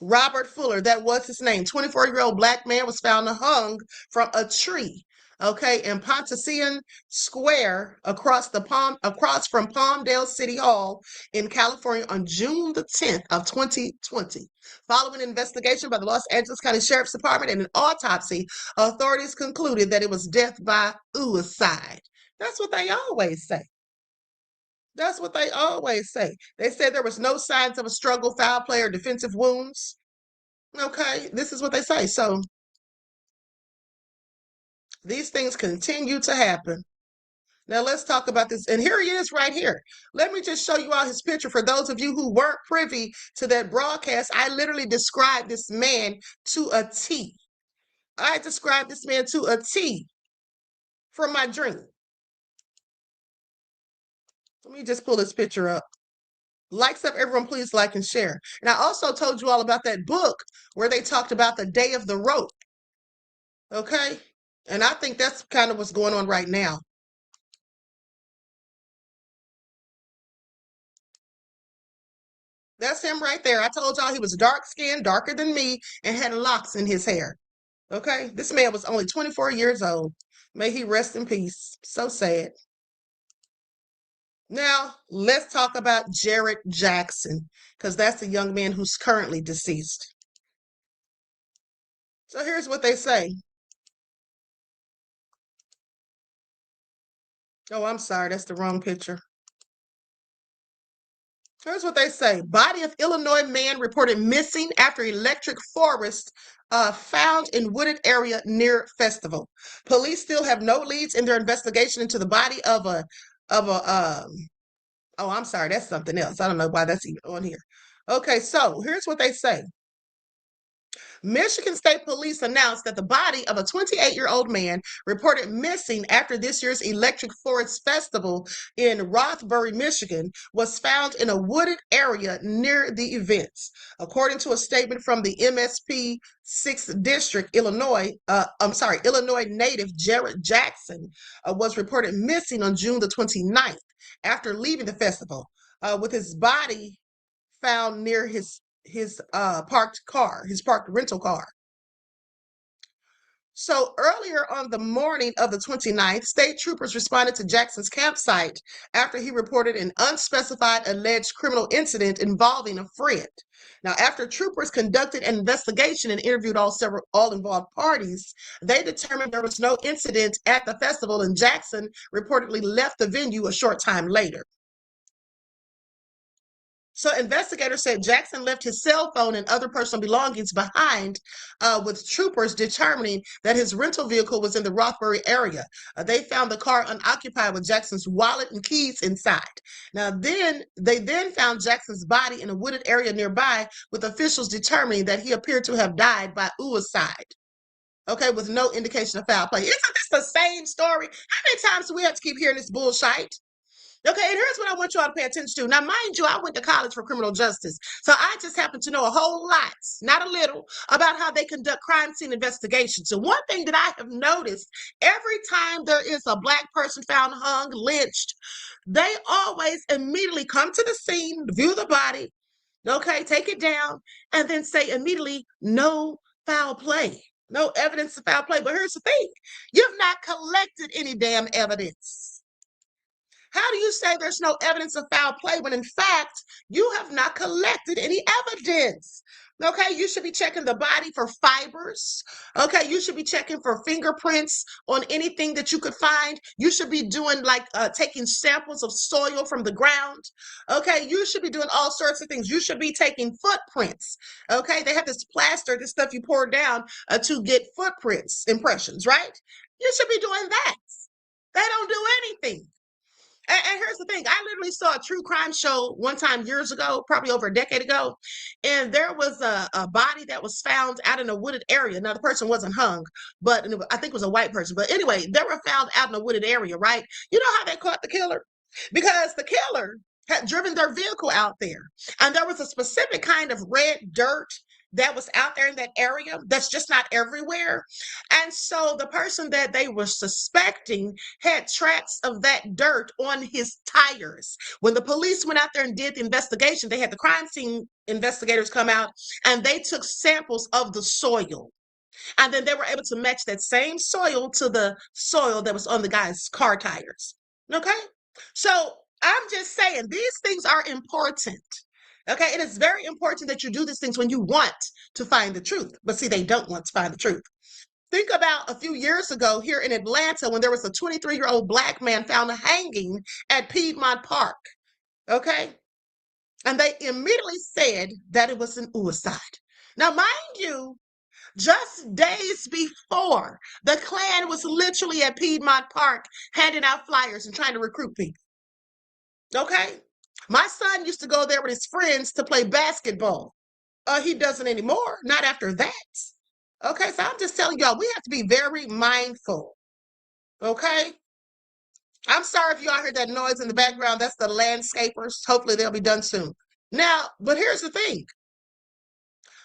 Robert Fuller, that was his name. 24-year-old black man was found hung from a tree, okay, in Pontchartrain Square across from Palmdale City Hall in California on June the 10th of 2020. Following an investigation by the Los Angeles County Sheriff's Department and an autopsy, authorities concluded that it was death by suicide. That's what they always say. That's what they always say. They said there was no signs of a struggle, foul play, or defensive wounds. Okay, this is what they say. So these things continue to happen. Now let's talk about this. And here he is right here. Let me just show you all his picture. For those of you who weren't privy to that broadcast, I literally described this man to a T. I described this man to a T from my dream. Let me just pull this picture up. Likes up, everyone, please like and share. And I also told you all about that book where they talked about the day of the rope. Okay? And I think that's kind of what's going on right now. That's him right there. I told y'all he was dark skinned, darker than me, and had locks in his hair. Okay? This man was only 24 years old. May he rest in peace. So sad. Now, let's talk about Jared Jackson, because that's the young man who's currently deceased. So here's what they say. Oh, I'm sorry. That's the wrong picture. Here's what they say. Body of Illinois man reported missing after electric forest found in wooded area near festival. Police still have no leads in their investigation into the body of a oh, I'm sorry, that's something else. I don't know why that's even on here. Okay, so here's what they say. Michigan State Police announced that the body of a 28-year-old man reported missing after this year's Electric Forest Festival in Rothbury, Michigan, was found in a wooded area near the events. According to a statement from the MSP 6th District, Illinois native Jared Jackson was reported missing on June the 29th after leaving the festival, with his body found near his parked rental car. So earlier on the morning of the 29th, state troopers responded to Jackson's campsite after he reported an unspecified alleged criminal incident involving a friend. Now, after troopers conducted an investigation and interviewed all involved parties, they determined there was no incident at the festival, and Jackson reportedly left the venue a short time later. So investigators said Jackson left his cell phone and other personal belongings behind, with troopers determining that his rental vehicle was in the Rothbury area. They found the car unoccupied with Jackson's wallet and keys inside. Now, they found Jackson's body in a wooded area nearby, with officials determining that he appeared to have died by suicide. Okay, with no indication of foul play. Isn't this the same story? How many times do we have to keep hearing this bullshit? Okay, and here's what I want you all to pay attention to. Now, mind you, I went to college for criminal justice, so I just happen to know a whole lot, not a little, about how they conduct crime scene investigations. So one thing that I have noticed, every time there is a Black person found hung, lynched, they always immediately come to the scene, view the body, okay, take it down, and then say immediately, no foul play, no evidence of foul play. But here's the thing, you've not collected any damn evidence. How do you say there's no evidence of foul play when, in fact, you have not collected any evidence? Okay, you should be checking the body for fibers. Okay, you should be checking for fingerprints on anything that you could find. You should be doing taking samples of soil from the ground. Okay, you should be doing all sorts of things. You should be taking footprints. Okay, they have this plaster, this stuff you pour down to get footprints, impressions, right? You should be doing that. They don't do anything. And here's the thing, I literally saw a true crime show one time years ago, probably over a decade ago, and there was a body that was found out in a wooded area. Now, the person wasn't hung, but I think it was a white person. But anyway, they were found out in a wooded area, right? You know how they caught the killer? Because the killer had driven their vehicle out there, and there was a specific kind of red dirt that was out there in that area that's just not everywhere. And so the person that they were suspecting had tracks of that dirt on his tires. When the police went out there and did the investigation, they had the crime scene investigators come out and they took samples of the soil. And then they were able to match that same soil to the soil that was on the guy's car tires. Okay? So I'm just saying, these things are important. Okay, it is very important that you do these things when you want to find the truth. But see, they don't want to find the truth. Think about a few years ago here in Atlanta when there was a 23-year-old Black man found hanging at Piedmont Park. Okay, and they immediately said that it was an suicide. Now, mind you, just days before, the Klan was literally at Piedmont Park handing out flyers and trying to recruit people. Okay? My son used to go there with his friends to play basketball. He doesn't anymore, not after that. Okay, so I'm just telling y'all, we have to be very mindful. Okay? I'm sorry if y'all heard that noise in the background. That's the landscapers. Hopefully they'll be done soon. Now, but here's the thing.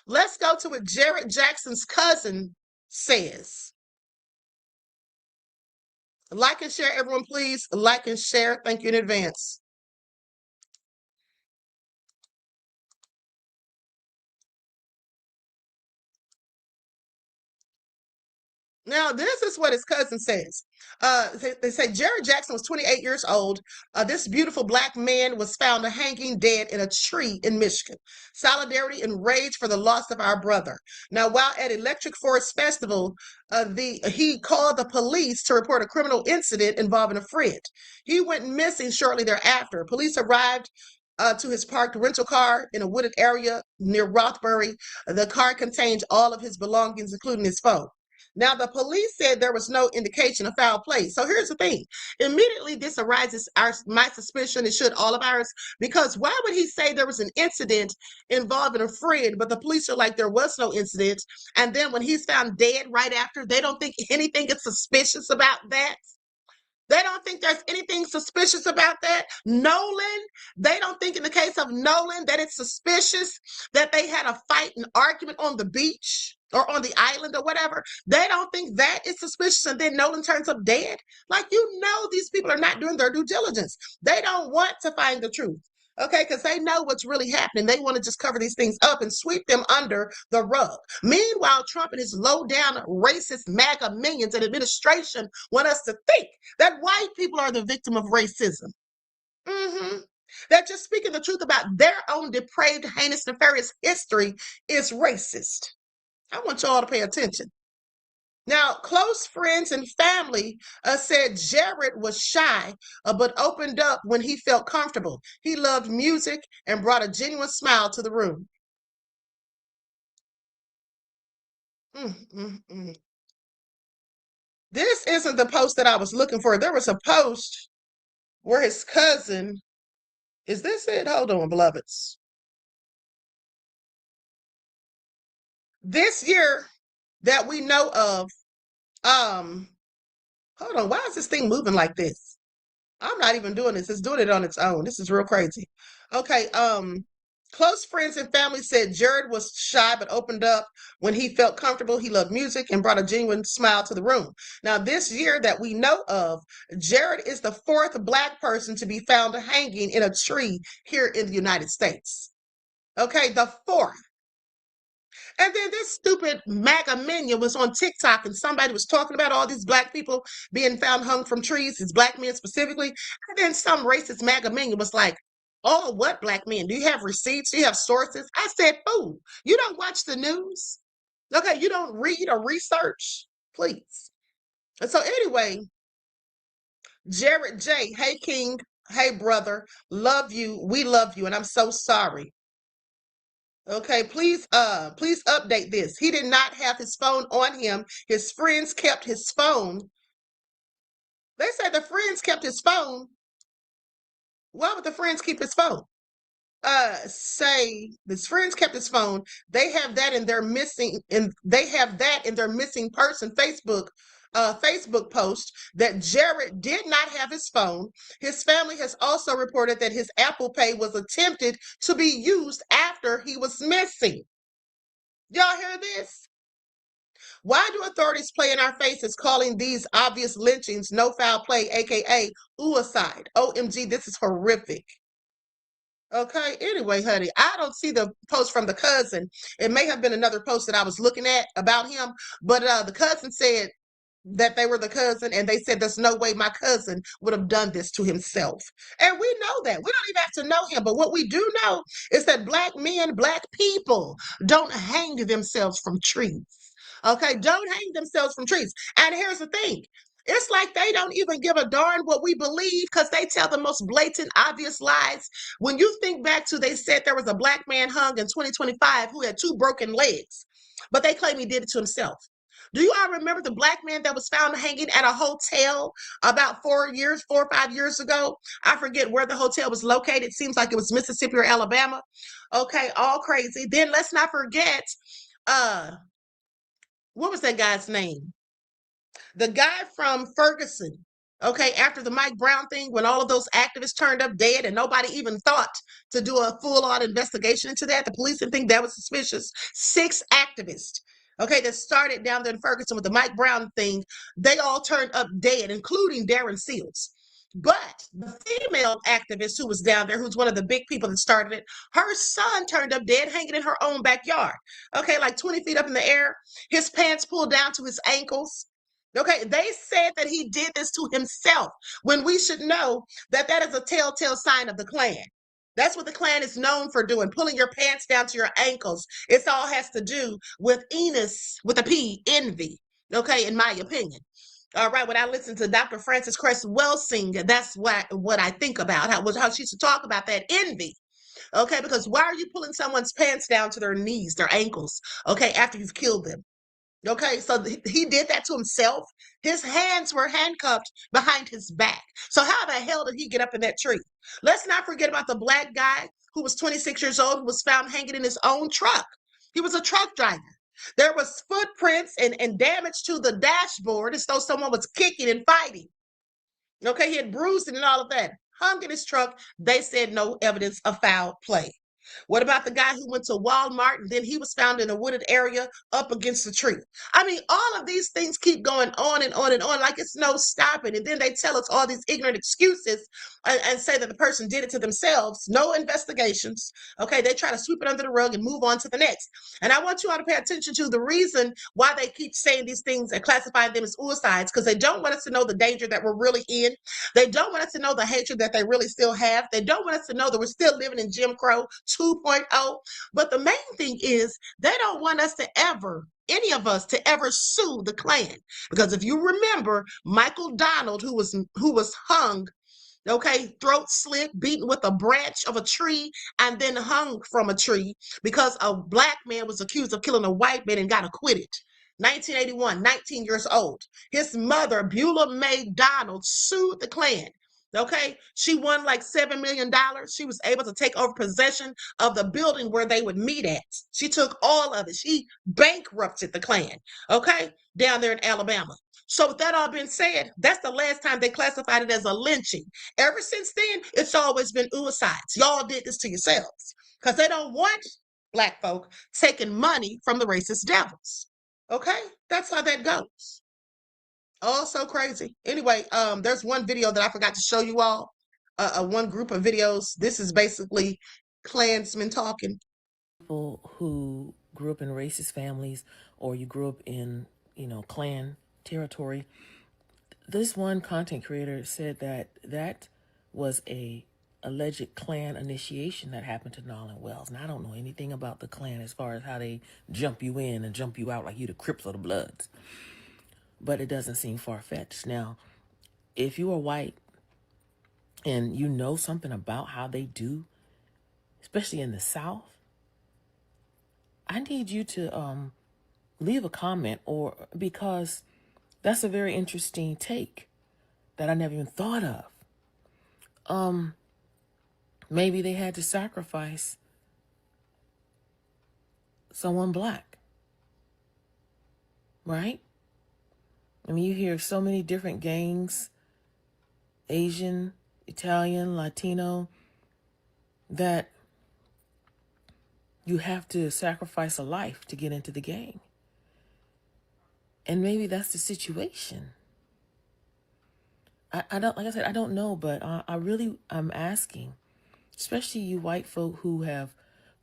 Let's go to what Jared Jackson's cousin says. Like and share, everyone, please. Like and share. Thank you in advance. Now, this is what his cousin says. They say Jared Jackson was 28 years old. This beautiful black man was found hanging dead in a tree in Michigan. Solidarity and rage for the loss of our brother. Now, while at Electric Forest Festival, he called the police to report a criminal incident involving a friend. He went missing shortly thereafter. Police arrived to his parked rental car in a wooded area near Rothbury. The car contained all of his belongings, including his phone. Now, the police said there was no indication of foul play. So here's the thing. Immediately, this arises my suspicion, it should all of ours, because why would he say there was an incident involving a friend, but the police are like there was no incident, and then when he's found dead right after, they don't think anything is suspicious about that? They don't think there's anything suspicious about that. Nolan, they don't think in the case of Nolan that it's suspicious that they had a fight, an argument on the beach or on the island or whatever. They don't think that is suspicious, and then Nolan turns up dead. Like, these people are not doing their due diligence. They don't want to find the truth. Okay, because they know what's really happening. They want to just cover these things up and sweep them under the rug. Meanwhile, Trump and his low-down racist MAGA minions and administration want us to think that white people are the victim of racism. That just speaking the truth about their own depraved, heinous, nefarious history is racist. I want y'all to pay attention. Now, close friends and family said Jared was shy, but opened up when he felt comfortable. He loved music and brought a genuine smile to the room. This isn't the post that I was looking for. There was a post where his cousin, is this it? Hold on, beloveds. This year that we know of, hold on, why is this thing moving like this? I'm not even doing this. It's doing it on its own. This is real crazy. Okay, close friends and family said Jared was shy but opened up when he felt comfortable. He loved music and brought a genuine smile to the room. Now, this year that we know of, Jared is the 4th Black person to be found hanging in a tree here in the United States. Okay, the 4th. And then this stupid MAGA minion was on TikTok and somebody was talking about all these Black people being found hung from trees, these Black men specifically. And then some racist MAGA minion was like, oh, what Black men? Do you have receipts? Do you have sources? I said, fool, you don't watch the news? Okay, you don't read or research? Please. And so anyway, Jared J, hey, King, hey, brother, love you. We love you. And I'm so sorry. Okay, please update this. He did not have his phone on him. His friends kept his phone. They said the friends kept his phone. Why would the friends keep his phone? Say his friends kept his phone. They have that in their missing person Facebook post that Jared did not have his phone. His family has also reported that his Apple Pay was attempted to be used after he was missing. Y'all hear this? Why do authorities play in our faces calling these obvious lynchings no foul play, aka suicide? OMG, this is horrific. Okay, anyway, honey, I don't see the post from the cousin. It may have been another post that I was looking at about him, but the cousin said that they were the cousin, and they said there's no way my cousin would have done this to himself. And we know that. We don't even have to know him, but what we do know is that Black men, Black people don't hang themselves from trees. Okay, don't hang themselves from trees. And here's the thing. It's like they don't even give a darn what we believe because they tell the most blatant, obvious lies. When you think back to, they said there was a Black man hung in 2025 who had 2 broken legs, but they claim he did it to himself. Do you all remember the Black man that was found hanging at a hotel about 4 or 5 years ago? I forget where the hotel was located. Seems like it was Mississippi or Alabama. Okay, all crazy. Then let's not forget, what was that guy's name? The guy from Ferguson, okay, after the Mike Brown thing, when all of those activists turned up dead and nobody even thought to do a full-on investigation into that, the police didn't think that was suspicious. 6 activists, okay, that started down there in Ferguson with the Mike Brown thing, they all turned up dead, including Darren Seals. But the female activist who was down there, who's one of the big people that started it, her son turned up dead hanging in her own backyard. Okay, like 20 feet up in the air, his pants pulled down to his ankles. Okay, they said that he did this to himself when we should know that that is a telltale sign of the Klan. That's what the Klan is known for doing, pulling your pants down to your ankles. It all has to do with Enos, with a P, envy, okay, in my opinion. All right, when I listen to Dr. Frances Cress Welsing, that's what I think about, how she used to talk about that envy. Okay, because why are you pulling someone's pants down to their knees, their ankles, okay, after you've killed them? Okay, so he did that to himself. His hands were handcuffed behind his back. So how the hell did he get up in that tree? Let's not forget about the black guy who was 26 years old, who was found hanging in his own truck. He was a truck driver. There was footprints and damage to the dashboard as though someone was kicking and fighting. Okay, he had bruising and all of that. Hung in his truck. They said no evidence of foul play. What about the guy who went to Walmart and then he was found in a wooded area up against a tree? I mean, all of these things keep going on and on and on like it's no stopping. And then they tell us all these ignorant excuses and say that the person did it to themselves. No investigations. Okay, they try to sweep it under the rug and move on to the next. And I want you all to pay attention to the reason why they keep saying these things and classifying them as suicides, because they don't want us to know the danger that we're really in. They don't want us to know the hatred that they really still have. They don't want us to know that we're still living in Jim Crow 2.0. But the main thing is they don't want us to ever, any of us, to ever sue the Klan. Because if you remember, Michael Donald, who was hung, okay, throat slit, beaten with a branch of a tree, and then hung from a tree because a black man was accused of killing a white man and got acquitted. 1981, 19 years old. His mother, Beulah Mae Donald, sued the Klan. Okay, she won like $7 million. She was able to take over possession of the building where they would meet at. She took all of it. She bankrupted the Klan, okay, down there in Alabama. So with that all being said, that's the last time they classified it as a lynching. Ever since then, it's always been suicides. Y'all did this to yourselves because they don't want black folk taking money from the racist devils. Okay, that's how that goes. Oh, so crazy. Anyway, there's one video that I forgot to show you all. One group of videos. This is basically Klansmen talking. People who grew up in racist families, or you grew up in, Klan territory. This one content creator said that that was a alleged Klan initiation that happened to Nolan Wells. Now, I don't know anything about the Klan as far as how they jump you in and jump you out like you the Crips or the Bloods. But it doesn't seem far-fetched. Now, if you are white and you know something about how they do, especially in the South, I need you to leave a comment, or because that's a very interesting take that I never even thought of. Maybe they had to sacrifice someone black, right? I mean, you hear so many different gangs, Asian, Italian, Latino, that you have to sacrifice a life to get into the gang. And maybe that's the situation. I don't, like I said, I don't know, but I'm asking, especially you white folk who have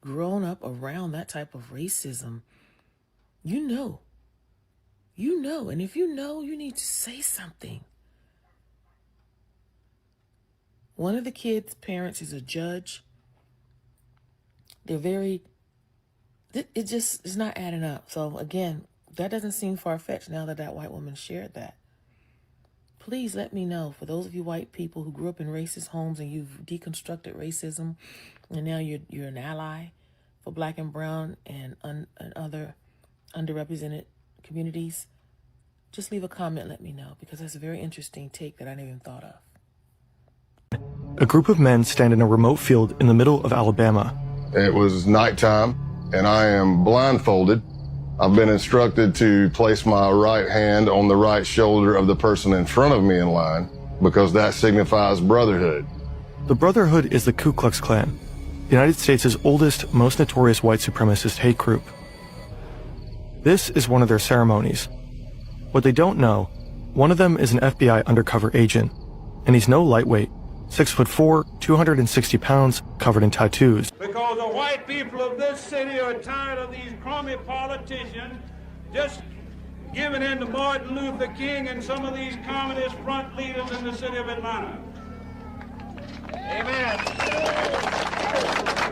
grown up around that type of racism, you know, and if you know, you need to say something. One of the kids' parents is a judge. It just is not adding up. So again, that doesn't seem far-fetched now that white woman shared that. Please let me know, for those of you white people who grew up in racist homes and you've deconstructed racism, and now you're an ally for black and brown and other underrepresented communities, just leave a comment, let me know, because that's a very interesting take that I never even thought of. A group of men stand in a remote field in the middle of Alabama. It was nighttime, and I am blindfolded I've been instructed to place my right hand on the right shoulder of the person in front of me in line because that signifies brotherhood. The Brotherhood is the Ku Klux Klan, the United States' oldest, most notorious white supremacist hate group. This is one of their ceremonies. What they don't know, one of them is an FBI undercover agent, and he's no lightweight, 6'4", 260 pounds, covered in tattoos. Because the white people of this city are tired of these crummy politicians just giving in to Martin Luther King and some of these communist front leaders in the city of Atlanta. Amen.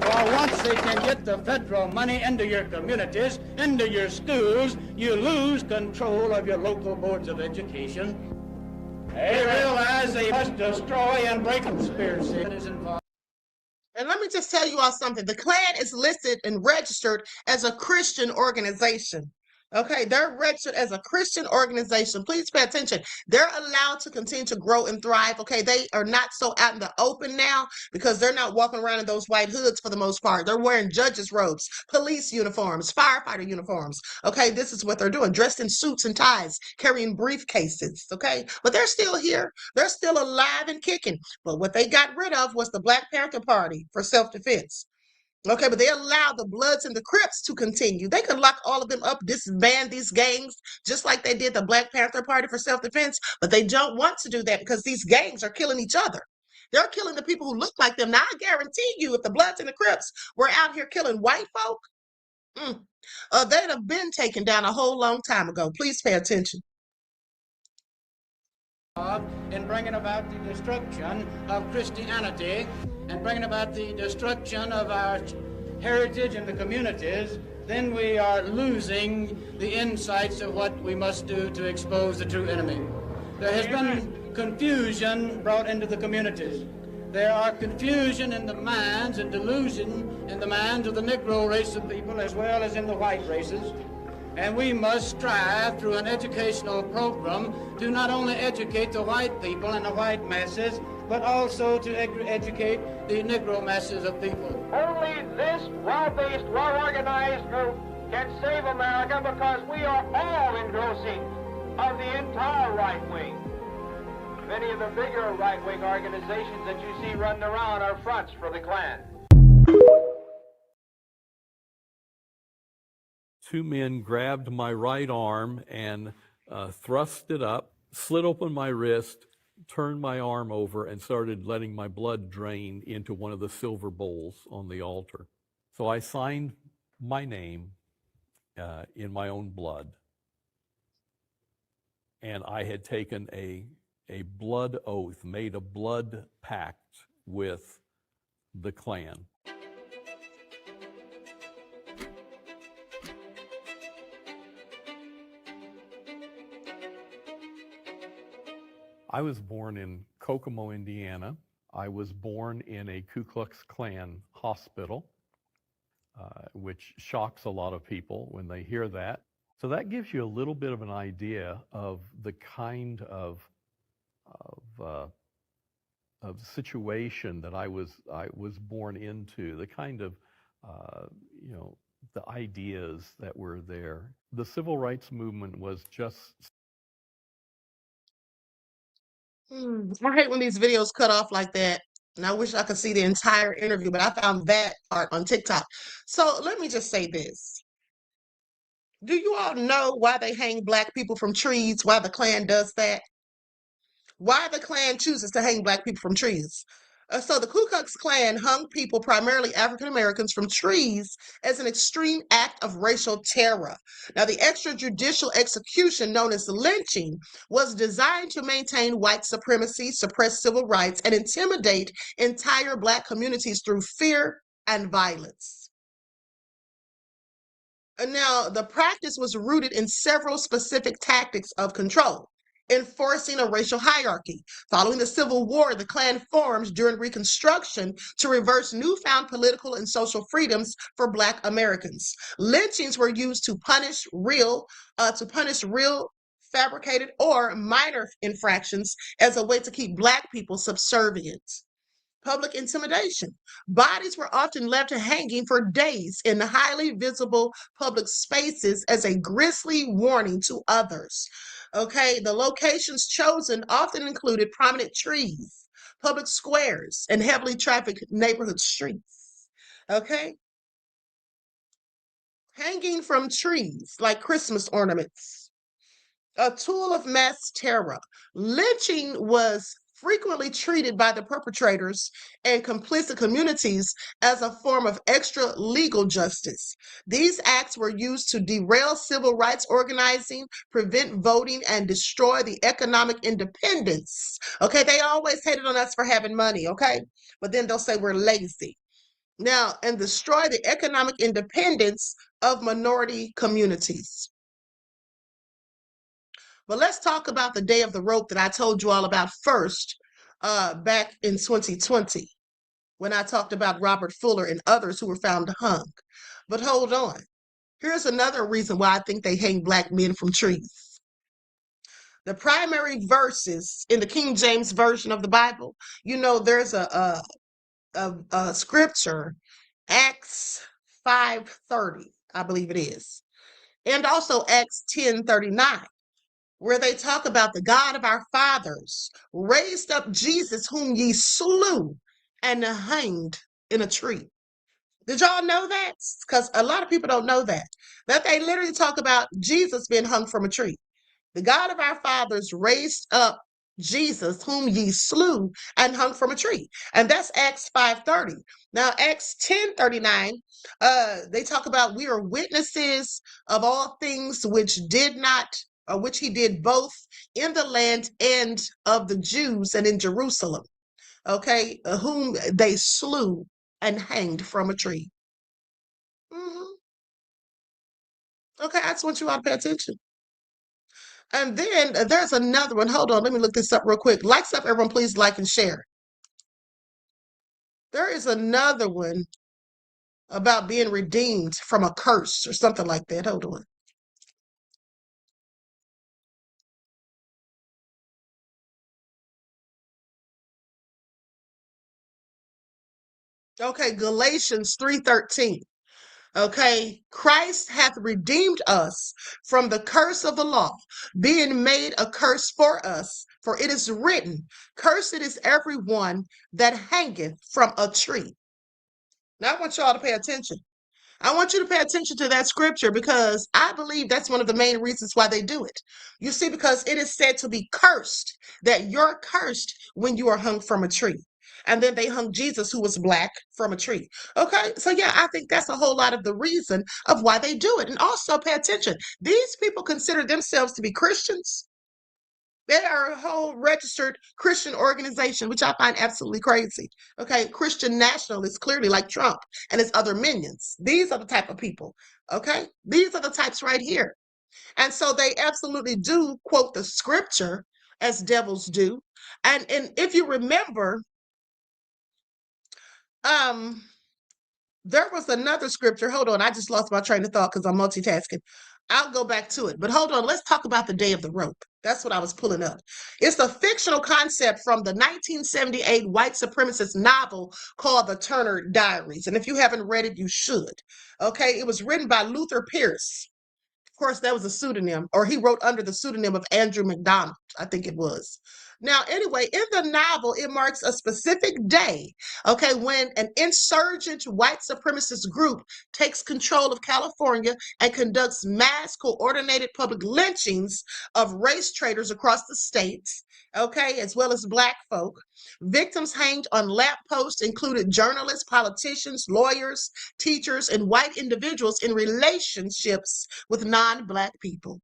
Well, once they can get the federal money into your communities, into your schools, you lose control of your local boards of education. They realize they must destroy and break conspiracy. And let me just tell you all something. The Klan is listed and registered as a Christian organization. Okay, they're registered as a Christian organization. Please pay attention. They're allowed to continue to grow and thrive. Okay, they are not so out in the open now because they're not walking around in those white hoods for the most part. They're wearing judges' robes, police uniforms, firefighter uniforms. Okay, this is what they're doing, dressed in suits and ties, carrying briefcases. Okay, but they're still here. They're still alive and kicking. But what they got rid of was the Black Panther Party for self-defense. Okay, but they allowed the Bloods and the Crips to continue. They could lock all of them up, disband these gangs, just like they did the Black Panther Party for self-defense, but they don't want to do that because these gangs are killing each other. They're killing the people who look like them. Now, I guarantee you, if the Bloods and the Crips were out here killing white folk, they'd have been taken down a whole long time ago. Please pay attention. In bringing about the destruction of Christianity and bringing about the destruction of our heritage in the communities, then we are losing the insights of what we must do to expose the true enemy. There has been confusion brought into the communities. There are confusion in the minds and delusion in the minds of the Negro race of people as well as in the white races. And we must strive through an educational program to not only educate the white people and the white masses, but also to educate the Negro masses of people. Only this well-based, well-organized group can save America because we are all engrossing of the entire right wing. Many of the bigger right-wing organizations that you see running around are fronts for the Klan. Two men grabbed my right arm and thrust it up, slit open my wrist, turned my arm over, and started letting my blood drain into one of the silver bowls on the altar. So I signed my name in my own blood. And I had taken a blood oath, made a blood pact with the Klan. I was born in Kokomo, Indiana. I was born in a Ku Klux Klan hospital, which shocks a lot of people when they hear that. So that gives you a little bit of an idea of the kind of situation that I was born into, the kind of the ideas that were there. The civil rights movement was just I hate when these videos cut off like that. And I wish I could see the entire interview, but I found that part on TikTok. So let me just say this. Do you all know why they hang Black people from trees? Why the Klan does that? Why the Klan chooses to hang Black people from trees? So the Ku Klux Klan hung people, primarily African Americans, from trees as an extreme act of racial terror. Now, the extrajudicial execution known as lynching was designed to maintain white supremacy, suppress civil rights, and intimidate entire Black communities through fear and violence. And now, the practice was rooted in several specific tactics of control. Enforcing a racial hierarchy. Following the Civil War, the Klan formed during Reconstruction to reverse newfound political and social freedoms for Black Americans. Lynchings were used to punish real fabricated or minor infractions as a way to keep Black people subservient. public intimidation. Bodies were often left hanging for days in highly visible public spaces as a grisly warning to others. Okay, the locations chosen often included prominent trees, public squares, and heavily trafficked neighborhood streets. Okay, hanging from trees like Christmas ornaments, a tool of mass terror. Lynching was frequently treated by the perpetrators and complicit communities as a form of extra legal justice. These acts were used to derail civil rights organizing, prevent voting, and destroy the economic independence. Okay, they always hated on us for having money, okay? But then they'll say we're lazy. Now, and destroy the economic independence of minority communities. But let's talk about the day of the rope that I told you all about first back in 2020 when I talked about Robert Fuller and others who were found hung. But hold on. Here's another reason why I think they hang black men from trees. The primary verses in the King James Version of the Bible, you know, there's a scripture, Acts 5:30, I believe it is, and also Acts 10:39. Where they talk about the God of our fathers raised up Jesus, whom ye slew and hanged in a tree. Did y'all know that? Because a lot of people don't know that they literally talk about Jesus being hung from a tree. The God of our fathers raised up Jesus, whom ye slew and hung from a tree. And that's Acts 5:30. Now, Acts 10:39, they talk about we are witnesses of all things which he did both in the land and of the Jews and in Jerusalem, okay, whom they slew and hanged from a tree. Okay, I just want you all to pay attention. And then there's another one. Hold on, let me look this up real quick. Likes up, everyone, please like and share. There is another one about being redeemed from a curse or something like that. Hold on. Okay, Galatians 3:13. Okay, Christ hath redeemed us from the curse of the law, being made a curse for us. For it is written, cursed is everyone that hangeth from a tree. Now I want y'all to pay attention. I want you to pay attention to that scripture because I believe that's one of the main reasons why they do it. You see, because it is said to be cursed, that you're cursed when you are hung from a tree. And then they hung Jesus, who was black, from a tree. Okay, so yeah, I think that's a whole lot of the reason of why they do it. And also pay attention. These people consider themselves to be Christians. They are a whole registered Christian organization, which I find absolutely crazy. Okay, Christian nationalists, clearly like Trump and his other minions. These are the type of people. Okay, these are the types right here. And so they absolutely do quote the scripture as devils do. And if you remember, there was another scripture. Hold on, I just lost my train of thought because I'm multitasking. I'll go back to it. But hold on, let's talk about the day of the rope. That's what I was pulling up. It's a fictional concept from the 1978 white supremacist novel called The Turner Diaries. And if you haven't read it, you should. Okay, it was written by Luther Pierce. Of course, that was a pseudonym, or he wrote under the pseudonym of Andrew MacDonald, I think it was. Now, anyway, in the novel, it marks a specific day, okay, when an insurgent white supremacist group takes control of California and conducts mass coordinated public lynchings of race traitors across the states, okay, as well as black folk. Victims hanged on lampposts included journalists, politicians, lawyers, teachers, and white individuals in relationships with non-black people.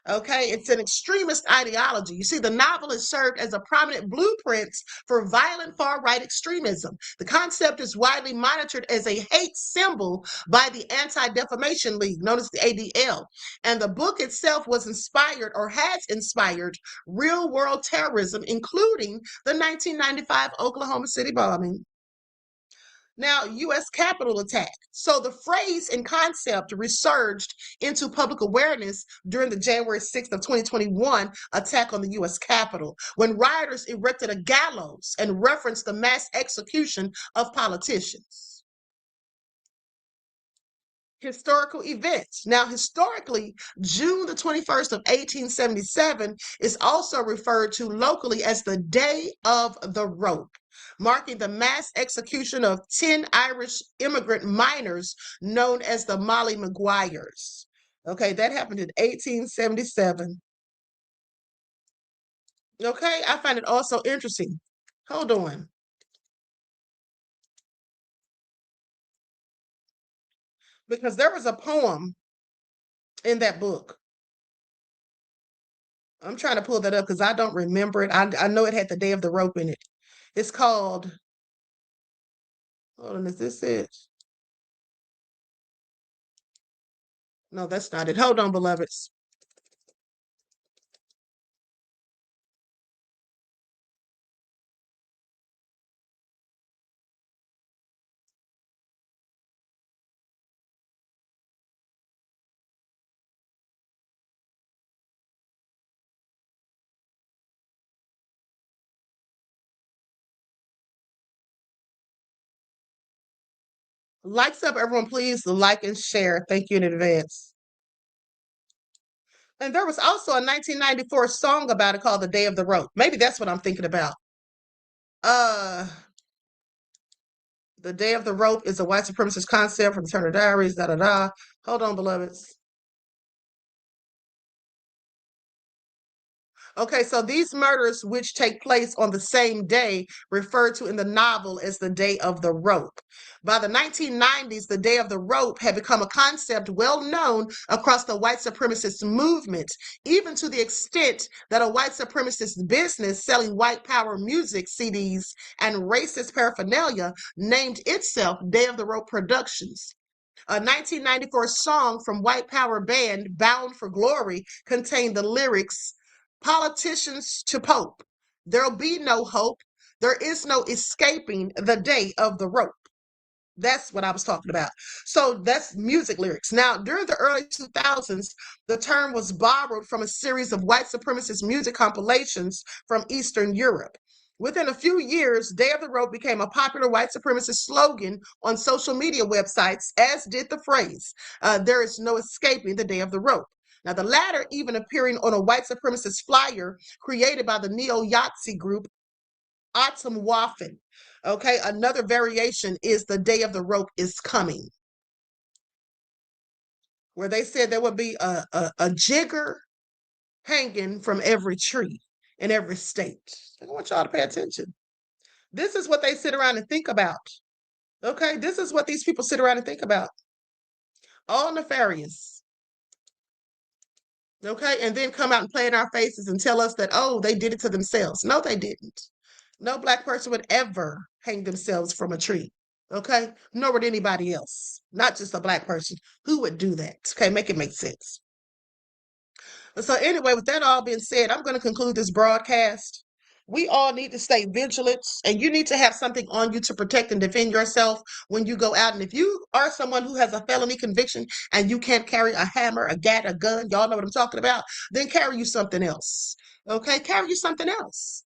Okay, it's an extremist ideology. You see, the novel has served as a prominent blueprint for violent far-right extremism. The concept is widely monitored as a hate symbol by the Anti-Defamation League, known as the ADL. And the book itself was inspired or has inspired real-world terrorism, including the 1995 Oklahoma City bombing. Now, U.S. Capitol attack. So the phrase and concept resurged into public awareness during the January 6th of 2021 attack on the U.S. Capitol, when rioters erected a gallows and referenced the mass execution of politicians. Historical events. Now, historically, June the 21st of 1877 is also referred to locally as the Day of the Rope, marking the mass execution of 10 Irish immigrant miners known as the Molly Maguires. Okay, that happened in 1877. Okay, I find it also interesting. Hold on. Because there was a poem in that book. I'm trying to pull that up because I don't remember it. I know it had the Day of the Rope in it. It's called, hold on, is this it? No, that's not it. Hold on, beloveds. Likes up, everyone, please. Like and share. Thank you in advance. And there was also a 1994 song about it called The Day of the Rope. Maybe that's what I'm thinking about. The Day of the Rope is a white supremacist concept from Turner Diaries, da-da-da. Hold on, beloveds. Okay, so these murders, which take place on the same day, referred to in the novel as the Day of the Rope. By the 1990s, the Day of the Rope had become a concept well known across the white supremacist movement, even to the extent that a white supremacist business selling white power music CDs and racist paraphernalia named itself Day of the Rope Productions. A 1994 song from white power band Bound for Glory contained the lyrics, "Politicians to Pope, there'll be no hope. There is no escaping the day of the rope." That's what I was talking about. So that's music lyrics. Now, during the early 2000s, the term was borrowed from a series of white supremacist music compilations from Eastern Europe. Within a few years, Day of the Rope became a popular white supremacist slogan on social media websites, as did the phrase, "There is no escaping the Day of the Rope." Now, the latter even appearing on a white supremacist flyer created by the neo-Yahtzee group Atom Waffen. Okay, another variation is "The Day of the Rope is Coming," where they said there would be a jigger hanging from every tree in every state. I want y'all to pay attention. This is what they sit around and think about. Okay, this is what these people sit around and think about. All nefarious. Okay, and then come out and play in our faces and tell us that, oh, they did it to themselves. No, they didn't. No Black person would ever hang themselves from a tree. Okay, nor would anybody else. Not just a Black person. Who would do that? Okay, make it make sense. So anyway, with that all being said, I'm going to conclude this broadcast. We all need to stay vigilant, and you need to have something on you to protect and defend yourself when you go out. And if you are someone who has a felony conviction and you can't carry a hammer, a gat, a gun, y'all know what I'm talking about, then carry you something else. Okay, carry you something else.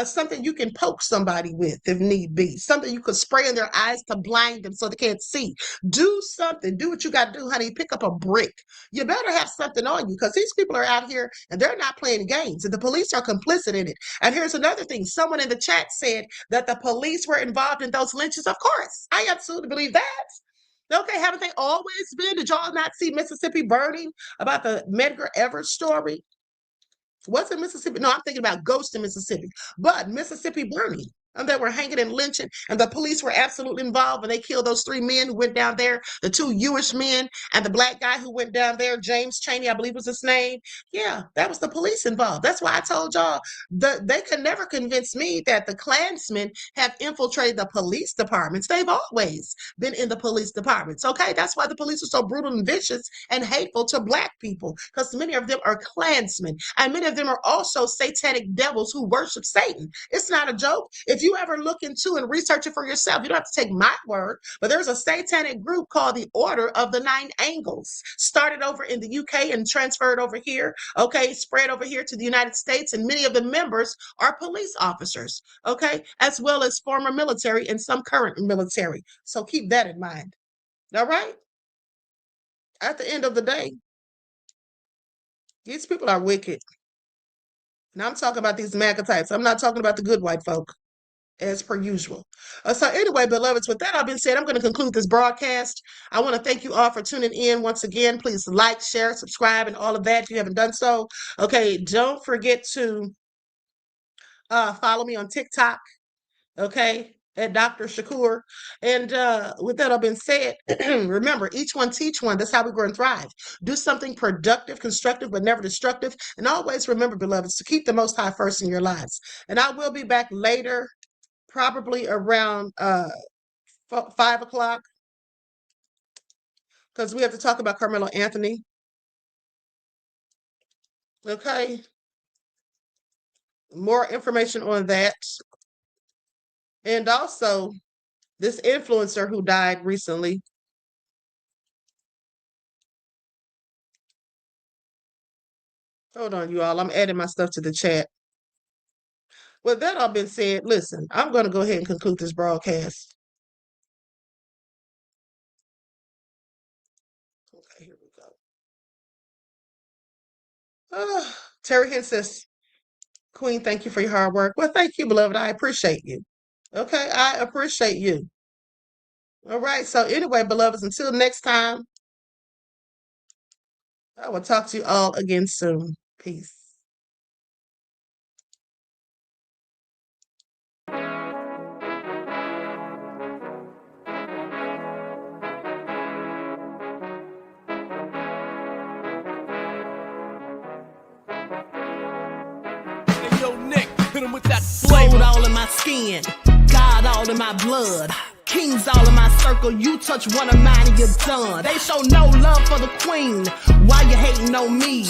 Something you can poke somebody with if need be. Something you could spray in their eyes to blind them so they can't see. Do something. Do what you got to do, honey. Pick up a brick. You better have something on you because these people are out here and they're not playing games. And the police are complicit in it. And here's another thing. Someone in the chat said that the police were involved in those lynchings. Of course. I absolutely believe that. Okay, haven't they always been? Did y'all not see Mississippi burning about the Medgar Evers story? Was it Mississippi? No, I'm thinking about Ghost in Mississippi. But Mississippi burning. And they were hanging and lynching, and the police were absolutely involved. And they killed those 3 men who went down there, the 2 Jewish men, and the Black guy who went down there, James Chaney, I believe was his name. Yeah, that was the police involved. That's why I told y'all they could never convince me that the Klansmen have infiltrated the police departments. They've always been in the police departments. Okay, that's why the police are so brutal and vicious and hateful to Black people, because many of them are Klansmen, and many of them are also satanic devils who worship Satan. It's not a joke. If If you ever look into and research it for yourself, you don't have to take my word, but there's a satanic group called the Order of the Nine Angles. Started over in the UK and transferred over here, okay, spread over here to the United States, and many of the members are police officers, okay, as well as former military and some current military. So keep that in mind. All right? At the end of the day, these people are wicked. Now I'm talking about these MAGA types. I'm not talking about the good white folk, as per usual. So anyway, beloveds, with that all being said, I'm going to conclude this broadcast. I want to thank you all for tuning in once again. Please like, share, subscribe, and all of that if you haven't done so. Okay, don't forget to follow me on TikTok, okay, at Dr. Shakur. And with that all been said, remember, each one teach one. That's how we grow and thrive. Do something productive, constructive, but never destructive. And always remember, beloveds, to keep the Most High first in your lives. And I will be back later, probably around 5 o'clock, because we have to talk about Carmelo Anthony. Okay. More information on that. And also, this influencer who died recently. Hold on, you all. I'm adding my stuff to the chat. With that all been said, listen, I'm going to go ahead and conclude this broadcast. Okay, here we go. Terry Hinn says, Queen, thank you for your hard work. Well, thank you, beloved. I appreciate you. Okay, I appreciate you. All right, so anyway, beloveds, until next time, I will talk to you all again soon. Peace. With that gold all in my skin, God all in my blood, kings all in my circle. You touch one of mine and you're done. They show no love for the queen. Why you hating on me?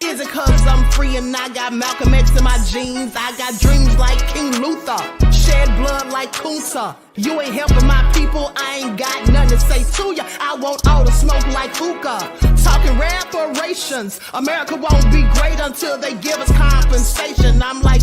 Is it cause I'm free and I got Malcolm X in my jeans? I got dreams like King Luther, shed blood like Kunta. You ain't helping my people, I ain't got nothing to say to ya. I want all the smoke like hookah. Talking reparations, America won't be great until they give us compensation. I'm like,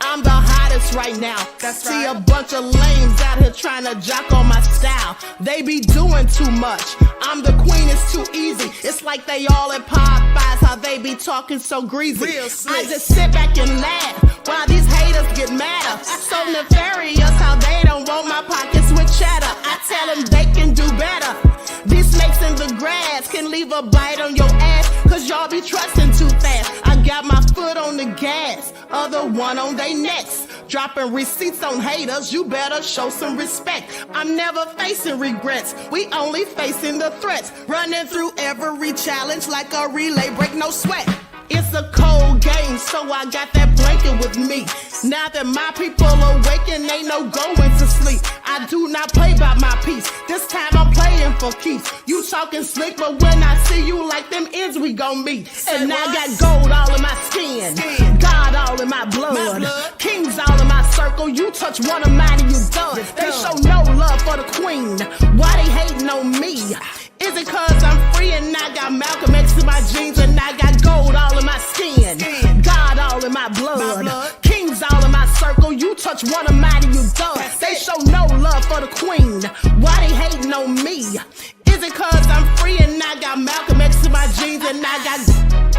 I'm the hottest right now. See a bunch of lames out here trying to jock on my style. They be doing too much. I'm the queen, it's too easy. It's like they all at Popeyes, how they be talking so greasy. I just sit back and laugh while these haters get madder. So nefarious how they don't want my pockets with cheddar. I tell them they can do better. These snakes in the grass can leave a bite on your ass, cause y'all be trusting too fast. I got my foot on the gas, other one on they necks. Dropping receipts on haters, you better show some respect. I'm never facing regrets, we only facing the threats. Running through every challenge like a relay, break no sweat. It's a cold game, so I got that blanket with me. Now that my people awaken, ain't no going to sleep. I do not play by my piece, this time I'm playing for keeps. You talking slick, but when I see you like them ends, we gon' meet. And I got gold all in my skin, God all in my blood, kings all in my circle. You touch one of mine and you done. They show no love for the queen. Why they hating on me? Is it cause I'm free and I got Malcolm X in my jeans and I got gold all in my skin, God all in my blood, kings all in my circle. You touch one of mine and you done. They show no love for the queen. Why they hating on me? Is it cause I'm free and I got Malcolm X in my jeans and I got